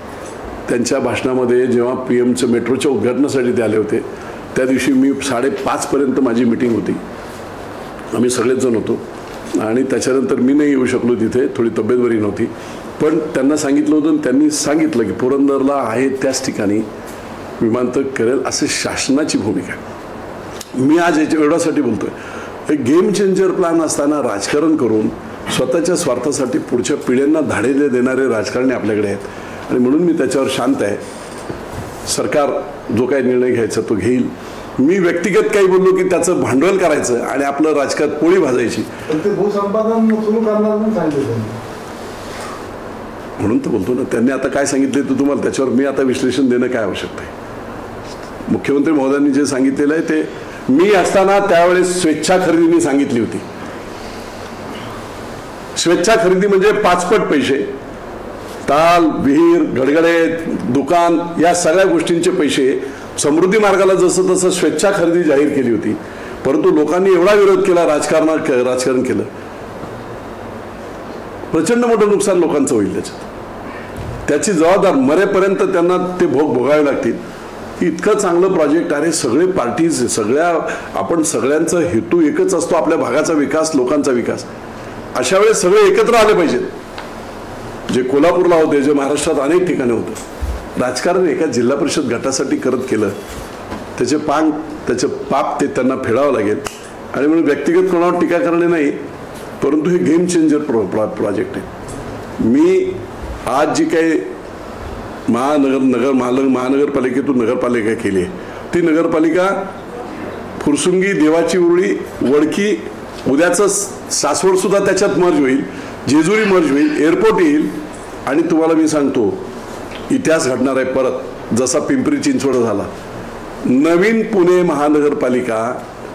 त्यांच्या भाषणामध्ये जेव्हा PM मेट्रोच्या उद्घाटनासाठी ते आले होते त्या दिवशी मी 5:30 पर्यंत माझी मीटिंग होती. आम्ही सगळेच जण होतो आणि त्याच्यानंतर मी नाही येऊ शकलो तिथे, थोडी तब्येत बरी नव्हती. पण त्यांना सांगितलं होतं, त्यांनी सांगितलं की पुरंदरला आहे त्याच ठिकाणी विमानतळ करेल असं शासनाची भूमिका. मी आज एवढ्यासाठी बोलतोय, एक गेम चेंजर प्लॅन असताना राजकारण करून स्वतःच्या स्वार्थासाठी पुढच्या पिढ्यांना धाडेले देणारे राजकारणी आपल्याकडे आहेत आणि म्हणून मी त्याच्यावर शांत आहे. सरकार जो काही निर्णय घ्यायचा तो घेईल. मी व्यक्तिगत काही बोललो की त्याचं भांडवल करायचं आणि आपलं राजकारणात पोळी भाजायची भूसंपादन सुरू करणार म्हणून तर बोलतो ना. त्यांनी आता काय सांगितले तर तुम्हाला त्याच्यावर मी आता विश्लेषण देणं काय आवश्यकता आहे. मुख्यमंत्री महोदयांनी जे सांगितलेलं आहे ते मी असताना त्यावेळेस स्वेच्छा खरेदीने सांगितली होती. स्वेच्छा खरेदी म्हणजे 5 पट पैसे, ताल, विहीर, गडगडे, दुकान या सगळ्या गोष्टींचे पैसे समृद्धी मार्गाला जसं तसं स्वेच्छा खरेदी जाहीर केली होती. परंतु लोकांनी एवढा विरोध केला, राजकारण केलं, प्रचंड मोठं नुकसान लोकांचं होईल. त्याची जबाबदार मरेपर्यंत त्यांना ते भोगावे लागतील. इतकं चांगलं प्रोजेक्ट आहे. सगळे पार्टीज आपण सगळ्यांचा हेतू एकच असतो, आपल्या भागाचा विकास, लोकांचा विकास. अशा वेळेस सगळे एकत्र आले पाहिजेत. जे कोल्हापूरला होते, जे महाराष्ट्रात अनेक ठिकाणी होतं, राजकारण एका जिल्हा परिषद गटासाठी करत केलं, त्याचे पाप ते त्यांना फेडावं लागेल. आणि म्हणून व्यक्तिगत कोणावर टीका करणे नाही, परंतु हे गेम चेंजर प्रोजेक्ट आहे. मी आज जी काही महानगरपालिकेतून नगरपालिका केली आहे ती नगरपालिका फुरसुंगी, देवाची उरळी, वडकी, उद्याचं सासवड सुद्धा त्याच्यात मर्ज होईल, जेजुरी मर्ज होईल, एअरपोर्ट येईल. आणि तुम्हाला मी सांगतो इतिहास घडणार आहे परत, जसा पिंपरी चिंचवड झाला. नवीन पुणे महानगरपालिका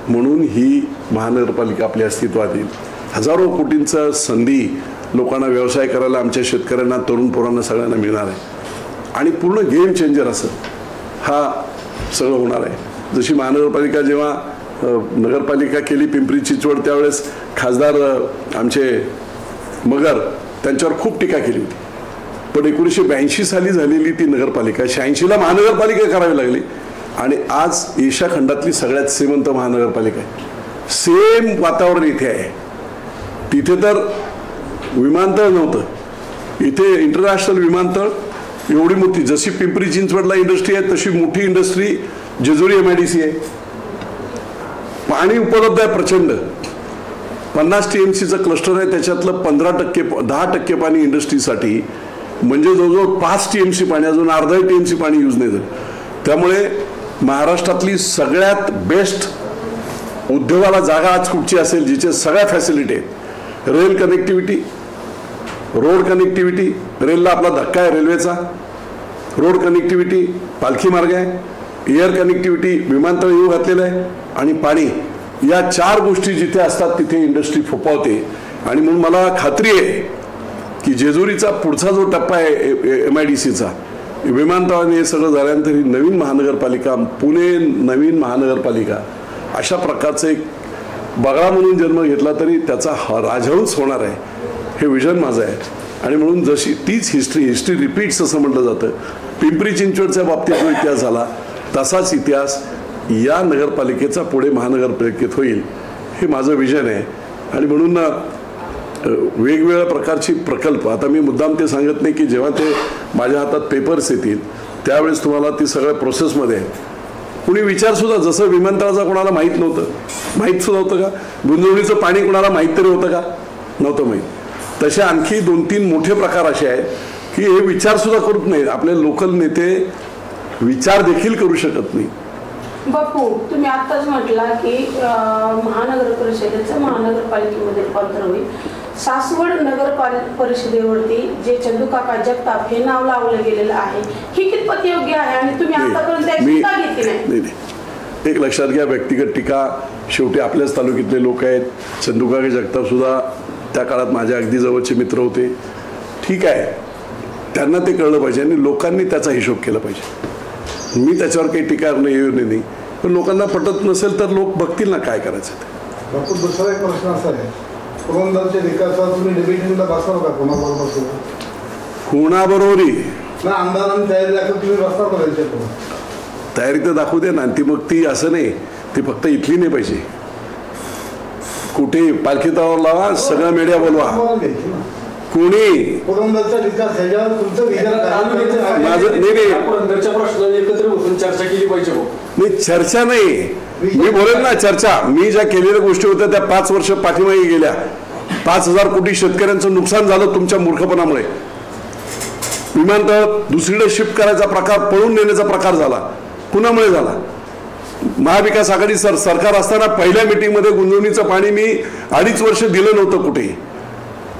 म्हणून ही महानगरपालिका आपल्या अस्तित्वात येईल. हजारो कोटींचा संधी लोकांना व्यवसाय करायला, आमच्या शेतकऱ्यांना, तरुण पोरांना सगळ्यांना मिळणार आहे. आणि पूर्ण गेम चेंजर असं हा सगळं होणार आहे. जशी महानगरपालिका जेव्हा नगरपालिका केली पिंपरी चिंचवड त्यावेळेस खासदार आमचे मगर त्यांच्यावर खूप टीका केली होती. पण 1982 साली झालेली ती नगरपालिका 86ला महानगरपालिका करावी लागली आणि आज एशिया खंडातली सगळ्यात श्रीमंत महानगरपालिका आहे. सेम वातावरण इथे आहे. तिथे तर विमानतळ नव्हतं, इथे इंटरनॅशनल विमानतळ एवढी मोठी, जशी पिंपरी चिंचवडला इंडस्ट्री आहे तशी मोठी इंडस्ट्री जेजुरी MIDC आहे. पाणी उपलब्ध आहे प्रचंड. 50 TMCचं क्लस्टर आहे, त्याच्यातलं 10% पाणी इंडस्ट्रीसाठी, म्हणजे जवळजवळ 5 TMC पाणी, अजून अर्धा TMC पाणी यूज नाही झालं. त्यामुळे महाराष्ट्रातली सगळ्यात बेस्ट उद्योगाला जागा आज कुठची असेल जिथे सगळ्या फॅसिलिटी आहेत. रेल कनेक्टिव्हिटी, रोड कनेक्टिव्हिटी, रेलला आपला धक्का आहे रेल्वेचा, रोड कनेक्टिव्हिटी, पालखी मार्ग आहे, एअर कनेक्टिव्हिटी, विमानतळ येऊ घातलेलं आहे आणि पाणी, या 4 गोष्टी जिथे असतात तिथे इंडस्ट्री फोपावते. आणि म्हणून मला खात्री आहे की जेजुरीचा पुढचा जो टप्पा आहे MIDCचा, विमानतळाने हे सगळं झाल्यानंतर ही नवीन महानगरपालिका, पुणे नवीन महानगरपालिका, अशा प्रकारचं एक बगळा म्हणून जन्म घेतला तरी त्याचा राजहंस होणार आहे, हे विजन माझं आहे. आणि म्हणून जशी तीच हिस्ट्री रिपीट्स असं म्हटलं जातं. पिंपरी चिंचवडच्या बाबतीत जो इतिहास झाला तसाच इतिहास या नगरपालिकेचा पुढे महानगरपालिकेत होईल, हे माझं विजन आहे. आणि म्हणून वेगवेगळ्या प्रकारची प्रकल्प, आता मी मुद्दाम ते सांगत नाही की जेव्हा ते माझ्या हातात पेपर्स येतील त्यावेळेस तुम्हाला ती सगळ्या प्रोसेसमध्ये कुणी विचारसुद्धा, जसं विमानतळाचा कोणाला माहीत सुद्धा होतं का, गुंजवणीचं पाणी कोणाला माहीत तरी होतं का, नव्हतं माहीत. तसे आणखी 2-3 मोठे प्रकार असे आहेत की हे विचारसुद्धा करत नाहीत. आपले लोकल नेते विचार देखील करू शकत नाही. बापू, तुम्ही आत्ताच म्हटला की महानगर परिषदेचं महानगरपालिकेमध्ये रूपांतर होईल. सासवड नगर परिषदेवरती जे चंदूकाका जगताप हे नाव लावलं गेलेलं आहे, हे कितपत योग्य आहे आणि तुम्ही आतापर्यंत टीका घेतली नाही? एक लक्षात घ्या, व्यक्तिगत टीका शेवटी आपल्याच तालुक्यातले लोक आहेत. चंदूकाका जगताप सुद्धा त्या काळात माझ्या अगदी जवळचे मित्र होते. ठीक आहे, त्यांना ते कळलं पाहिजे आणि लोकांनी त्याचा हिशोब केला पाहिजे. मी त्याच्यावर काही टीका नाही, पण लोकांना पटत नसेल तर लोक बघतील ना काय करायचं ते. दुसरा एक प्रश्न असा आहे, पुरंदरच्या विकासात तुम्ही डिबेटिंगला बसणार का कोणाबरोबर? कोणाबरोबरी ना आमदारांनी तयारी दाखवून तुम्ही बसणार का त्यांच्याकडून? तयारी तर दाखवू दे ना. ती मग ती असं नाही, ती फक्त इथली नाही पाहिजे, कुठे पालखी तळावर लावा, सगळं मीडिया बोलवा, कोणी पुरंदरचा विकास ह्याच्यावर तुमचं माझं पुरंदरच्या प्रश्नावर एकत्र बसून चर्चा केली पाहिजे. नाही, चर्चा नाही, मी बोलेल ना चर्चा. मी ज्या केलेल्या गोष्टी होत्या त्या 5 वर्ष पाठीमागे गेल्या, 5,000 कोटी शेतकऱ्यांचं नुकसान झालं तुमच्या मूर्खपणामुळे. विमानतळ दुसरीकडे शिफ्ट करायचा प्रकार, पळून नेण्याचा प्रकार झाला. कुणामुळे झाला? महाविकास आघाडी सरकार असताना पहिल्या मीटिंगमध्ये गुंजवणीचं पाणी मी 2.5 वर्ष दिलं नव्हतं कुठेही.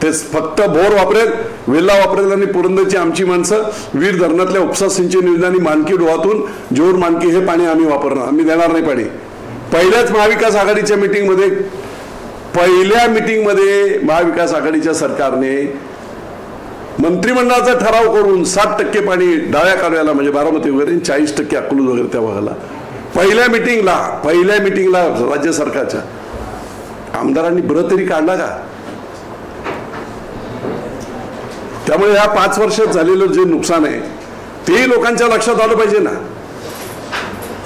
ते फक्त बोर वापरेल, वेल्ला वापरेल आणि पुरंदरची आमची माणसं वीर धरणातल्या उपसा सिंचन योजना आणि मानकी डोहातून जोर मानकी हे पाणी आम्ही वापरणार, आम्ही देणार नाही पाणी. पहिल्याच महाविकास आघाडीच्या मीटिंगमध्ये, पहिल्या मीटिंगमध्ये महाविकास आघाडीच्या सरकारने मंत्रिमंडळाचा ठराव करून 7% पाणी डाव्या कालव्याला म्हणजे बारामती वगैरे, 40% अकलूज वगैरे त्या भागाला पहिल्या मीटिंगला राज्य सरकारच्या आमदारांनी बरं तरी काढला का? त्यामुळे या 5 वर्षात झालेलं जे नुकसान आहे तेही लोकांच्या लक्षात आलं पाहिजे ना.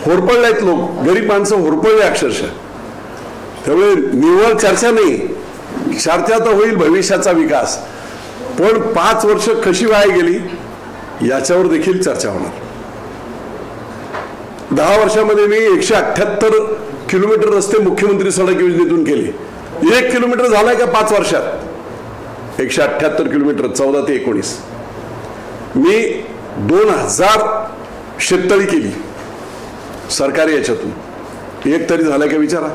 होरपळलेत लोक, गरीब माणसं होरपळले अक्षरशः. त्यामुळे निव्वळ चर्चा नाही, चर्चा तर होईल भविष्याचा विकास, पण 5 वर्ष कशी वाया गेली याच्यावर देखील चर्चा होणार. 10 वर्षामध्ये मी 178 किलोमीटर रस्ते मुख्यमंत्री सडक योजनेतून केले. 1 किलोमीटर झालाय का 5 वर्षात? 178 किलोमीटर 14 ते 19. मी 2000 शेततळी केली सरकारी याच्यातून. 1 तरी झालाय का विचारा.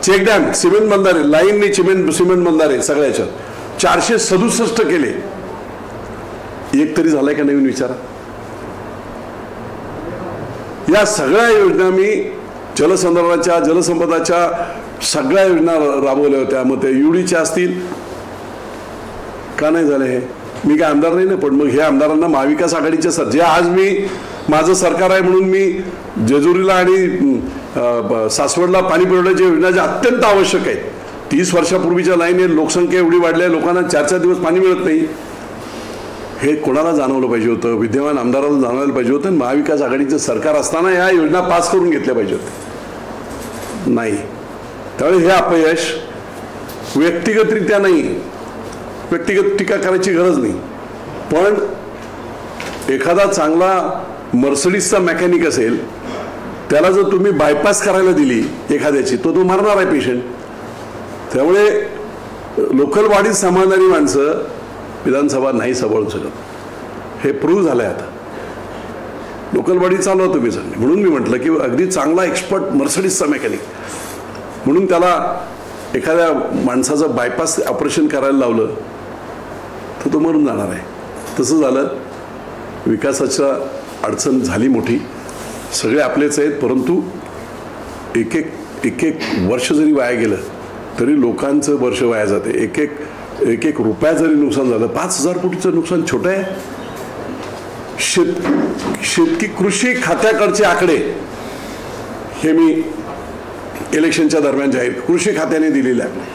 चेक डॅम, सिमेंट बंधारे, लाईनने सिमेंट बंधारे सगळ्या याच्यात 467 केले. 1 तरी झालाय का नवीन विचारा. या सगळ्या योजना मी जलसंधारणाच्या, जलसंपदाच्या सगळ्या योजना राबवल्या होत्या. मग ते युडीच्या असतील का नाही झाले हे? मी काय आमदार नाही ना, पण मग हे आमदारांना महाविकास आघाडीचे जे आज मी माझं सरकार आहे म्हणून मी जेजुरीला आणि सासवडला पाणी पुरवठ्याच्या योजना ज्या अत्यंत आवश्यक आहेत, 30 वर्षापूर्वीच्या लाईन, लोकसंख्या एवढी वाढली आहे, लोकांना 4-4 दिवस पाणी मिळत नाही, हे कोणाला जाणवलं पाहिजे होतं? विद्यमान आमदाराला जाणवायला पाहिजे होतं. महाविकास आघाडीचं सरकार असताना या योजना पास करून घेतल्या पाहिजे होत्या. नाही. त्यामुळे हे अपयश व्यक्तिगतरित्या नाही, व्यक्तिगत टीका करायची गरज नाही, पण एखादा चांगला मर्सिडीजचा मेकॅनिक असेल, त्याला जर तुम्ही बायपास करायला दिली एखाद्याची, तो मरणार आहे पेशंट. त्यामुळे लोकल बॉडीज सांभाळणारी माणसं विधानसभा नाही सांभाळू शकत, हे प्रूव्ह झालंय. आता लोकल बॉडी चालवा तुम्ही चांगली. म्हणून मी म्हटलं की अगदी चांगला एक्सपर्ट मर्सिडीजचा मेकॅनिक म्हणून त्याला एखाद्या माणसाचं बायपास ऑपरेशन करायला लावलं तर तो मरून जाणार आहे. तसं झालं. विकासाच्या अडचण झाली मोठी, सगळे आपलेच आहेत, परंतु एक वर्ष जरी वाया गेलं तरी लोकांचं वर्ष वाया जाते. एक रुपया जरी नुकसान झालं, 5,000 कोटीचं नुकसान छोटं आहे. कृषी खात्याकडचे आकडे हे मी इलेक्शनच्या दरम्यान जाहीर कृषी खात्याने दिलेले आहे.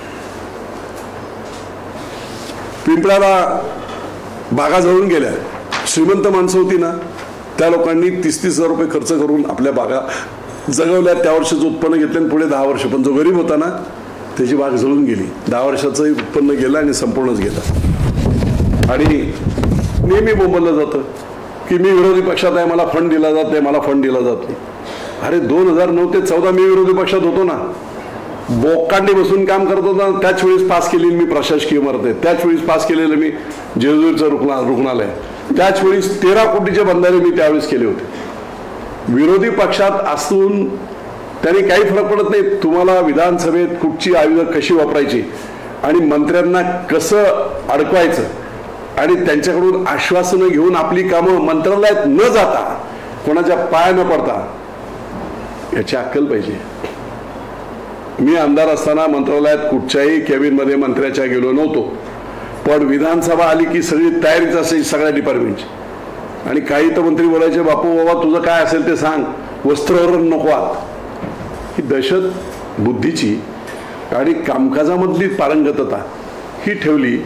पिंपळाला बागा जळून गेल्या, श्रीमंत माणसं होती ना, त्या लोकांनी 30,000 रुपये खर्च करून आपल्या बागा जगवल्या. त्या वर्षाचं उत्पन्न घेतलं आणि पुढे 10 वर्ष. पण जो गरीब होता ना, त्याची बाग जळून गेली. 10 वर्षाचंही उत्पन्न गेलं आणि संपूर्णच गेलं. आणि नेहमी बोंबललं जातं की मी विरोधी पक्षात आहे, मला फंड दिला जात नाही, मला फंड दिला जात नाही. अरे 2009 ते 14 मी विरोधी पक्षात होतो ना, बोकांडी बसून काम करत होता. त्याच वेळेस पास केलेली मी प्रशासकीय इमारत, त्याच वेळेस पास केलेलं मी जेजुरीचं रुग्णालय, त्याच वेळेस 13 कोटीचे बंधारे मी त्यावेळेस केले होते. विरोधी पक्षात असून त्यांनी काही फरक पडत नाही. तुम्हाला विधानसभेत कुठची आयुध कशी वापरायची आणि मंत्र्यांना कसं अडकवायचं आणि त्यांच्याकडून आश्वासनं घेऊन आपली कामं मंत्रालयात न जाता, कोणाच्या पाया न पडता, याची अक्कल पाहिजे. मी आमदार असताना मंत्रालयात कुठच्याही कॅबिनमध्ये मंत्र्याच्या गेलो नव्हतो, पण विधानसभा आली की सगळी तयारीच असायची सगळ्या डिपार्टमेंटची. आणि काही तर मंत्री बोलायचे, बापू बाबा तुझं काय असेल ते सांग, वस्त्रहरण नको आत. ही दहशत बुद्धीची आणि कामकाजामधली पारंगतता ही ठेवली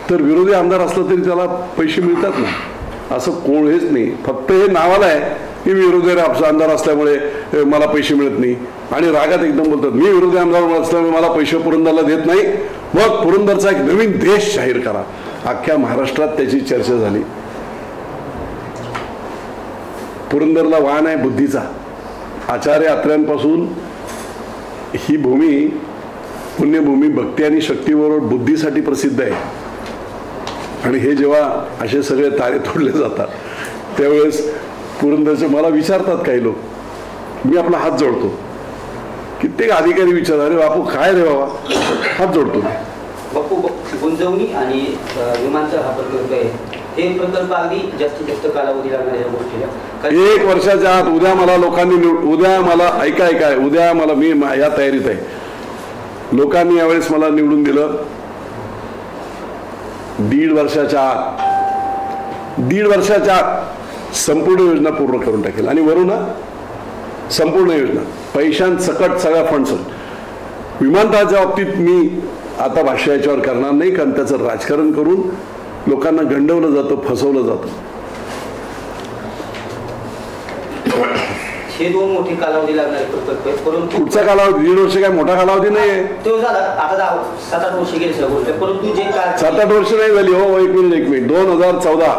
तर विरोधी आमदार असला तरी त्याला पैसे मिळतात ना, असं कोण हेच नाही. फक्त हे नावाला आहे की विरोधी आमदार असल्यामुळे मला पैसे मिळत नाही आणि रागात एकदम बोलतात मी विरोधी आमदार असल्यामुळे मला पैसे पुरंदरला देत नाही. मग पुरंदरचा एक नवीन देश जाहीर करा. अख्ख्या महाराष्ट्रात त्याची चर्चा झाली. पुरंदरला वाहन आहे बुद्धीचा. आचार्य अत्र्यांपासून ही भूमी पुण्यभूमी भक्ती आणि शक्तीबरोबर बुद्धीसाठी प्रसिद्ध आहे. आणि हे जेव्हा असे सगळे तारे तोडले जातात त्यावेळेस पुरंदरचे मला विचारतात काही लोक, मी आपला हात जोडतो. कित्येक अधिकारी विचारतात, अरे बापू काय रे बाबा, हात जोडतो. बापू, गुंजवणी आणि विमानतळ हा प्रकल्प आहे, हे प्रकल्प अगदी जास्तीत जास्त कालावधी लागणाऱ्या गोष्टी 1 वर्षाच्या आत. उद्या मला लोकांनी उद्या मला ऐका उद्या मला, मी या तयारीत आहे, लोकांनी यावेळेस मला निवडून दिलं, 1.5 वर्षाच्या आत संपूर्ण योजना पूर्ण करून टाकेल. आणि वरून संपूर्ण योजना पैशांसकट सगळ्या फंड्स. विमानतळाच्या बाबतीत मी आता भाष्य याच्यावर करणार नाही, कारण त्याचं राजकारण करून लोकांना गंडवलं जातं, फसवलं जातं. हे 2 मोठे कालावधी लागणारे प्रकल्प आहेत, परंतु पुढचा कालावधी 1.5 वर्ष काय मोठा कालावधी नाही आहे. तो झाला आता 7-8 वर्ष गेली सगळं गोष्ट, परंतु जे 7-8 वर्ष नाही झाली हो. एक मिनिट 2014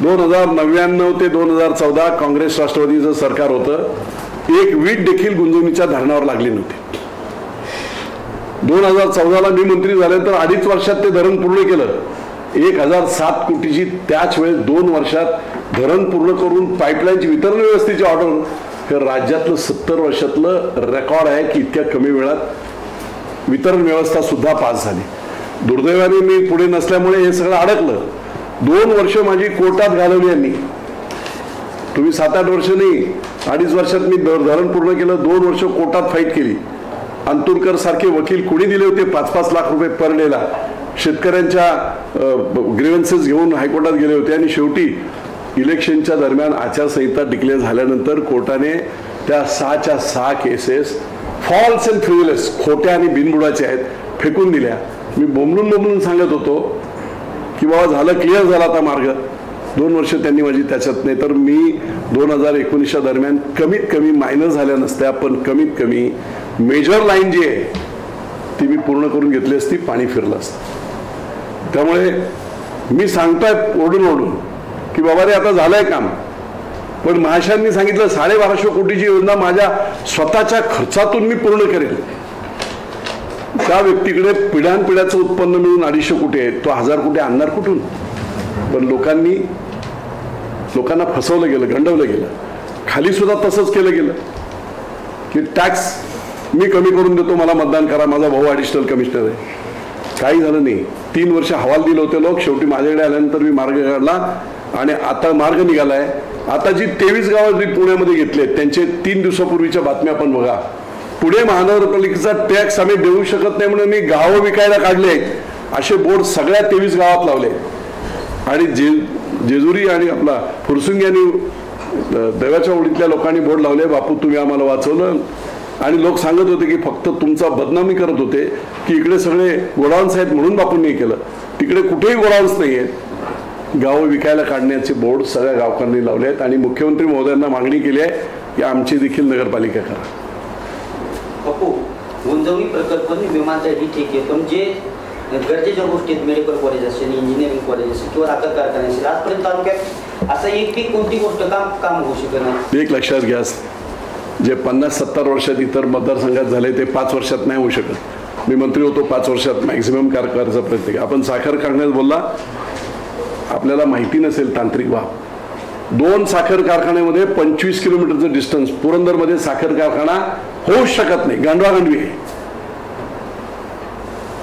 2099 ते 2014 काँग्रेस राष्ट्रवादीचं सरकार होतं. एक वीट देखील गुंजवणीच्या धरणावर लागली नव्हती. 2014ला मी मंत्री झाल्यानंतर 2.5 वर्षात ते धरण पूर्ण केलं. 1007 कोटीची त्याच वेळेस 2 वर्षात धरण पूर्ण करून पाईपलाईनची वितरण व्यवस्थेची ऑर्डर. हे राज्यातलं 70 वर्षातलं रेकॉर्ड आहे की इतक्या कमी वेळात वितरण व्यवस्था सुद्धा पास झाली. दुर्दैवाने मी पुढे नसल्यामुळे हे सगळं अडकलं. 2 वर्ष माझी कोर्टात घालवली यांनी. तुम्ही 7-8 वर्ष नाही, 2.5 वर्षात मी धरण पूर्ण केलं. 2 वर्ष कोर्टात फाईट केली. अंतुरकर सारखे वकील कोणी दिले होते 5-5 लाख रुपये पर डेला. शेतकऱ्यांच्या ग्रीव्हन्सेस घेऊन हायकोर्टात गेले होते. आणि शेवटी इलेक्शनच्या दरम्यान आचारसंहिता डिक्लेअर झाल्यानंतर कोर्टाने त्या 6च्या 6 केसेस फॉल्स अँड फ्रिव्हिलेस, खोट्या आणि बिनबुडाच्या आहेत, फेकून दिल्या. मी बोंबलून सांगत होतो की बाबा झालं, क्लिअर झाला आता मार्ग. 2 वर्ष त्यांनी माझी त्याच्यात. नाही तर मी 2019च्या दरम्यान कमीत कमी मायनर झाल्या नसत्या, पण कमीत कमी मेजर लाईन जी आहे ती मी पूर्ण करून घेतली असती, पाणी फिरलं असतं. त्यामुळे मी सांगतोय ओढून की बाबा रे आता झालंय काम. पण महाशयांनी सांगितलं 1250 कोटीची योजना माझ्या स्वतःच्या खर्चातून मी पूर्ण करेल. त्या व्यक्तीकडे पिढ्यानपिढ्याचं उत्पन्न मिळून 250 कोटी आहे, तो 1000 कोटी आणणार कुठून? पण लोकांना फसवलं गेलं, गंडवलं गेलं. खाली सुद्धा तसंच केलं गेलं की टॅक्स मी कमी करून देतो, मला मतदान करा, माझा भाऊ ॲडिशनल कमिशनर आहे. काही झालं नाही. 3 वर्ष हवाल दिले होते लोक. शेवटी माझ्याकडे आल्यानंतर मी मार्ग काढला आणि आता मार्ग निघालाय. आता जी 23 गावं जी पुण्यामध्ये घेतले त्यांचे 3 दिवसापूर्वीच्या बातम्या आपण बघा. पुणे महानगरपालिकेचा टॅक्स आम्ही देऊ शकत नाही म्हणून मी गावं विकायला काढले, असे बोर्ड सगळ्या 23 गावात लावले. आणि जेजुरी आणि आपला फुरसुंगी आणि देवाच्या ओळीतल्या लोकांनी बोर्ड लावले, बापू तुम्ही आम्हाला वाचवलं. आणि लोक सांगत होते की फक्त तुमचा बदनामी करत होते की इकडे सगळे गोडाऊन्स आहेत म्हणून बापून नाही केलं. तिकडे कुठेही गोडाऊन्स नाही आहेत. गावं विकायला काढण्याचे बोर्ड सगळ्या गावकऱ्यांनी लावले आहेत. आणि मुख्यमंत्री महोदयांना मागणी केली आहे की आमची देखील नगरपालिका करा. बापू, गुंजवणी प्रकल्प विमानतळ ही ठीक आहे, पण जे गरजेच्या गोष्टी आहेत, मेडिकल कॉलेज असेल, इंजिनिअरिंग कॉलेज असेल किंवा साखर कारखाने असेल, आजपर्यंत तालुक्यात असं एक कोणती गोष्ट काम होऊ शकत नाही. एक लक्षात घ्या, जे 50-70 वर्षात इतर मतदारसंघात झाले ते 5 वर्षात नाही होऊ शकत. मी मंत्री होतो 5 वर्षात मॅक्झिमम करायचा प्रयत्न केला. आपण साखर कारखान्यात बोलला, आपल्याला माहिती नसेल तांत्रिक बाब. 2 साखर कारखान्यामध्ये 25 किलोमीटरचं डिस्टन्स. पुरंदरमध्ये साखर कारखाना होऊ शकत नाही, गांडवागांडवी आहे,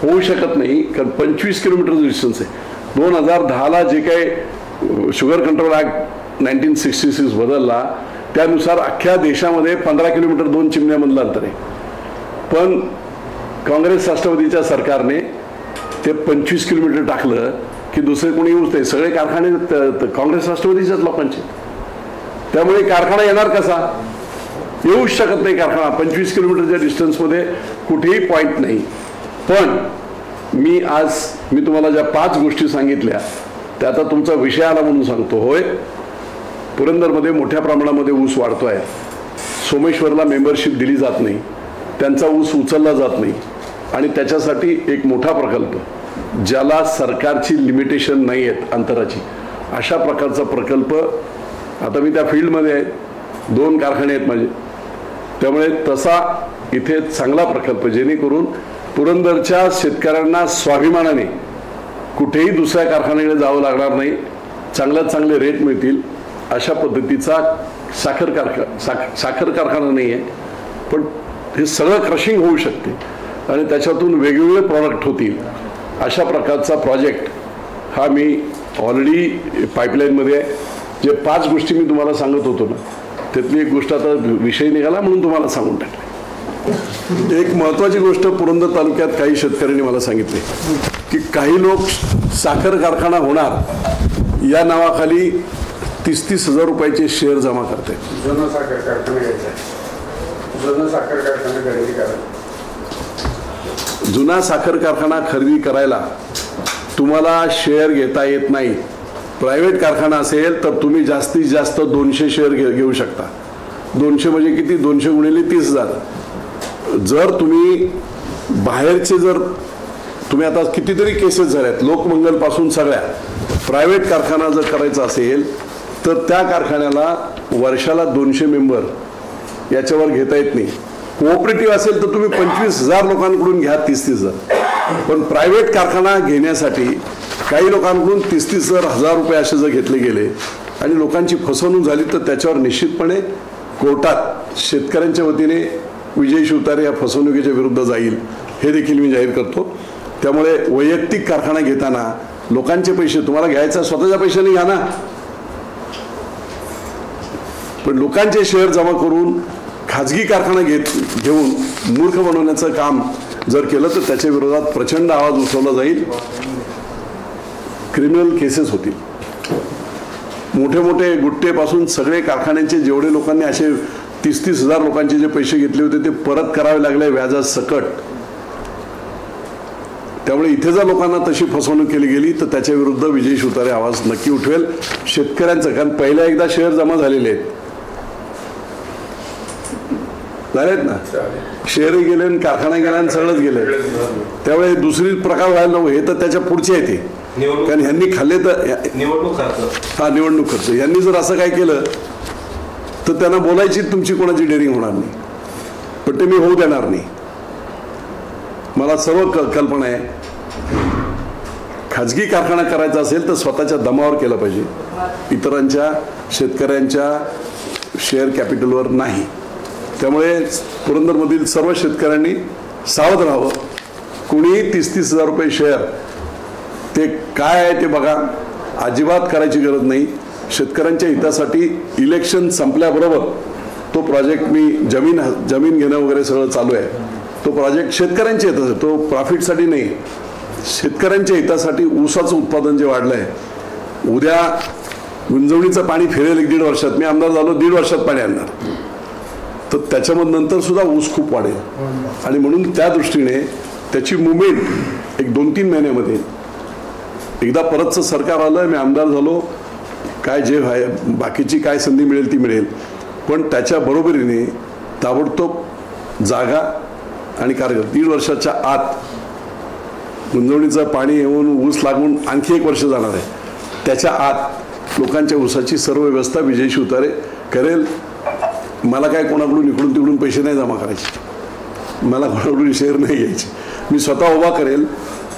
होऊ शकत नाही, कारण 25 किलोमीटरचं डिस्टन्स आहे. 2010ला जे काही शुगर कंट्रोल ऍक्ट 1966 बदलला त्यानुसार अख्ख्या देशामध्ये 15 किलोमीटर 2 चिमण्यामधलं अंतर आहे. पण काँग्रेस राष्ट्रवादीच्या सरकारने ते 25 किलोमीटर टाकलं की दुसरे कोणी येऊच नाही. सगळे कारखाने काँग्रेस राष्ट्रवादीच्याच लोकांचे. त्यामुळे कारखाना येणार कसा? येऊच शकत नाही कारखाना. 25 किलोमीटरच्या डिस्टन्समध्ये कुठेही पॉईंट नाही. पण मी तुम्हाला ज्या 5 गोष्टी सांगितल्या त्या आता तुमचा विषय आला म्हणून सांगतो. होय, पुरंदरमध्ये मोठ्या प्रमाणामध्ये ऊस वाढतोय. सोमेश्वरला मेंबरशिप दिली जात नाही, त्यांचा ऊस उचलला जात नाही. आणि त्याच्यासाठी एक मोठा प्रकल्प ज्याला सरकारची लिमिटेशन नाही आहेत अंतराची, अशा प्रकारचा प्रकल्प. आता मी त्या फील्डमध्ये आहे, 2 कारखाने आहेत माझे. त्यामुळे तसा इथे चांगला प्रकल्प जेणेकरून पुरंदरच्या शेतकऱ्यांना स्वाभिमानाने कुठेही दुसऱ्या कारखान्याकडे जावं लागणार नाही, चांगल्यात चांगले रेट मिळतील अशा पद्धतीचा साखर कारखाना नाही आहे, पण हे सगळं क्रशिंग होऊ शकते आणि त्याच्यातून वेगवेगळे प्रॉडक्ट होतील अशा प्रकारचा प्रोजेक्ट हा मी ऑलरेडी पाईपलाईनमध्ये आहे. जे 5 गोष्टी मी तुम्हाला सांगत होतो ना, त्यातली एक गोष्ट आता विषय निघाला म्हणून तुम्हाला सांगून टाकले. एक महत्त्वाची गोष्ट पुरंदर तालुक्यात काही शेतकऱ्यांनी मला सांगितली की काही लोक साखर कारखाना होणार या नावाखाली 30-30 हजार रुपयाचे शेअर जमा करते. जुना साखर कारखाना घ्यायचा आहे, जुना साखर कारखाना खरेदी करायचा. जुना साखर कारखाना खरेदी करायला तुम्हाला शेअर घेता येत नाही. प्रायव्हेट कारखाना असेल तर तुम्ही जास्तीत जास्त 200 शेअर घेऊ शकता. 200 म्हणजे किती? 200 गुणिले 30,000. जर तुम्ही बाहेरचे तुम्ही आता कितीतरी केसेस झाल्यात लोकमंगलपासून सगळ्या, प्रायव्हेट कारखाना जर करायचा असेल तर त्या कारखान्याला वर्षाला 200 मेंबर याच्यावर घेता येत नाही. कोऑपरेटिव्ह असेल तर तुम्ही 25,000 लोकांकडून घ्या 30,000. पण प्रायव्हेट कारखाना घेण्यासाठी काही लोकांकडून 30,000 रुपये असे जर घेतले गेले आणि लोकांची फसवणूक झाली तर त्याच्यावर निश्चितपणे कोर्टात शेतकऱ्यांच्या वतीने विजय शिवतारे या फसवणुकीच्या विरुद्ध जाईल हे देखील मी जाहीर करतो. त्यामुळे वैयक्तिक कारखाना घेताना लोकांचे पैसे तुम्हाला घ्यायचा स्वतःच्या पैशाने घ्या ना, पण लोकांचे शेअर जमा करून खाजगी कारखाना घेऊन मूर्ख बनवण्याचं काम जर केलं तर त्याच्या विरोधात प्रचंड आवाज उठवला जाईल. क्रिमिनल केसेस होतील. मोठे मोठे गुट्टेपासून सगळे कारखान्यांचे जेवढे लोकांनी असे 30-30 हजार लोकांचे जे पैसे घेतले होते ते परत करावे लागले व्याजासकट. त्यामुळे इथे जर लोकांना तशी फसवणूक केली गेली तर त्याच्या विरुद्ध विजय शिवतारे आवाज नक्की उठवेल शेतकऱ्यांचं. कारण पहिल्या एकदा शेअर जमा झालेले आहेत ना, शेअरही गेले आणि कारखाना गेला आणि सगळंच गेले. त्यामुळे दुसरी प्रकार व्हायला नको. हे तर त्याच्या पुढचे आहे ते, कारण ह्यांनी खाल्ले तर निवडणूक खर्च. यांनी जर असं काय केलं तर त्यांना बोलायची तुमची कोणाची डेअरिंग होणार नाही, पण ते मी होऊ देणार नाही. मला सर्व कल्पना आहे. खाजगी कारखाना करायचा असेल तर स्वतःच्या दमावर केला पाहिजे, इतरांच्या शेतकऱ्यांच्या शेअर कॅपिटलवर नाही. त्यामुळे पुरंदरमधील सर्व शेतकऱ्यांनी सावध राहावं. कुणीही 30-30 हजार रुपये शेअर ते काय आहे ते बघा, अजिबात करायची गरज नाही. शेतकऱ्यांच्या हितासाठी इलेक्शन संपल्याबरोबर तो प्रोजेक्ट मी जमीन घेणं वगैरे सगळं चालू आहे. तो प्रोजेक्ट शेतकऱ्यांच्या हितासाठी, तो प्रॉफिटसाठी नाही, शेतकऱ्यांच्या हितासाठी. ऊसाचं उत्पादन जे वाढलं आहे, उद्या गुंजवणीचं पाणी फिरेल 1-1.5 वर्षात. मी आमदार झालो 1.5 वर्षात पाणी आणणार, तर त्याच्यामध्ये नंतर सुद्धा ऊस खूप वाढेल. आणि म्हणून त्या दृष्टीने त्याची मुवमेंट एक 2-3 महिन्यामध्ये एकदा परतचं सरकार आलं, मी आमदार झालो, काय जे बाकीची काय संधी मिळेल ती मिळेल, पण त्याच्या बरोबरीने ताबडतोब जागा आणि कार्यक्रम 1.5 वर्षाच्या आत गुंजवणीचं पाणी येऊन ऊस लागून आणखी 1 वर्ष जाणार आहे. त्याच्या आत लोकांच्या ऊसाची सर्व व्यवस्था विजय शिवतारे करेल. मला काय कोणाकडून इकडून तिकडून पैसे नाही जमा करायचे, मला कोणाकडून शेअर नाही घ्यायचे. मी स्वतः उभा करेल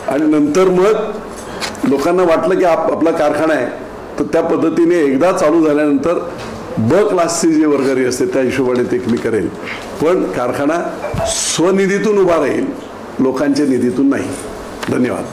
आणि नंतर मग लोकांना वाटलं की आपला कारखाना आहे तर त्या पद्धतीने एकदा चालू झाल्यानंतर ब क्लासची जी वर्गणी असते त्या हिशोबाने ते मी करेल. पण कारखाना स्वनिधीतून उभा राहील, लोकांच्या निधीतून नाही. धन्यवाद.